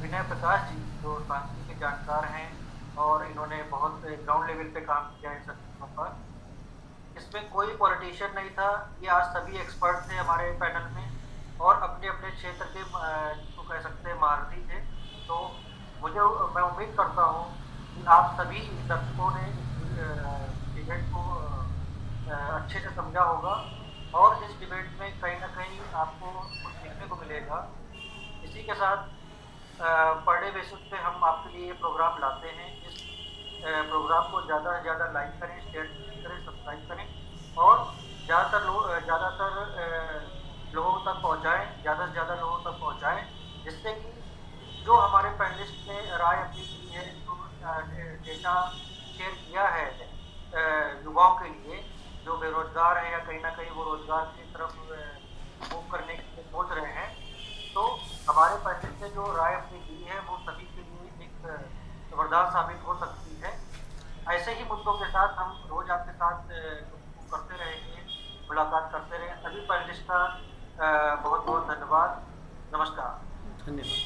विनय प्रकाश जी जो सांख्यिकी के जानकार हैं और इन्होंने बहुत ग्राउंड लेवल पे काम किया है सब चीज़ों पर। इसमें कोई पॉलिटिशियन नहीं था, ये आज सभी एक्सपर्ट थे हमारे पैनल में और अपने अपने क्षेत्र के जिसको कह सकते हैं महारथी थे। तो मैं उम्मीद करता हूँ कि आप सभी दर्शकों ने डिबेट को अच्छे से समझा होगा और इस डिबेट में कहीं ना कहीं आपको कुछ सीखने को मिलेगा। इसी के साथ पर डे बेसिस पे हम आपके लिए प्रोग्राम लाते हैं। इस प्रोग्राम को ज़्यादा से ज़्यादा लाइक करें, शेयर करें, सब्सक्राइब करें और ज़्यादातर लोगों तक पहुँचाएँ, ज़्यादा से ज़्यादा लोगों तक पहुँचाएँ, जिससे कि जो हमारे पैनलिस्ट ने राय अपनी की है, जो डेटा शेयर किया है युवाओं के लिए जो बेरोजगार है या कहीं ना कहीं वो रोजगार की तरफ मूव करने के लिए सोच रहे हैं, तो हमारे पैनलिस्ट ने जो राय अपनी दी है वो सभी के लिए एक वरदान साबित हो सकती है। ऐसे ही मुद्दों के साथ हम रोज आपके साथ करते रहेंगे, मुलाकात करते रहेंगे। सभी पैनलिस्ट का बहुत बहुत धन्यवाद। नमस्कार। धन्यवाद।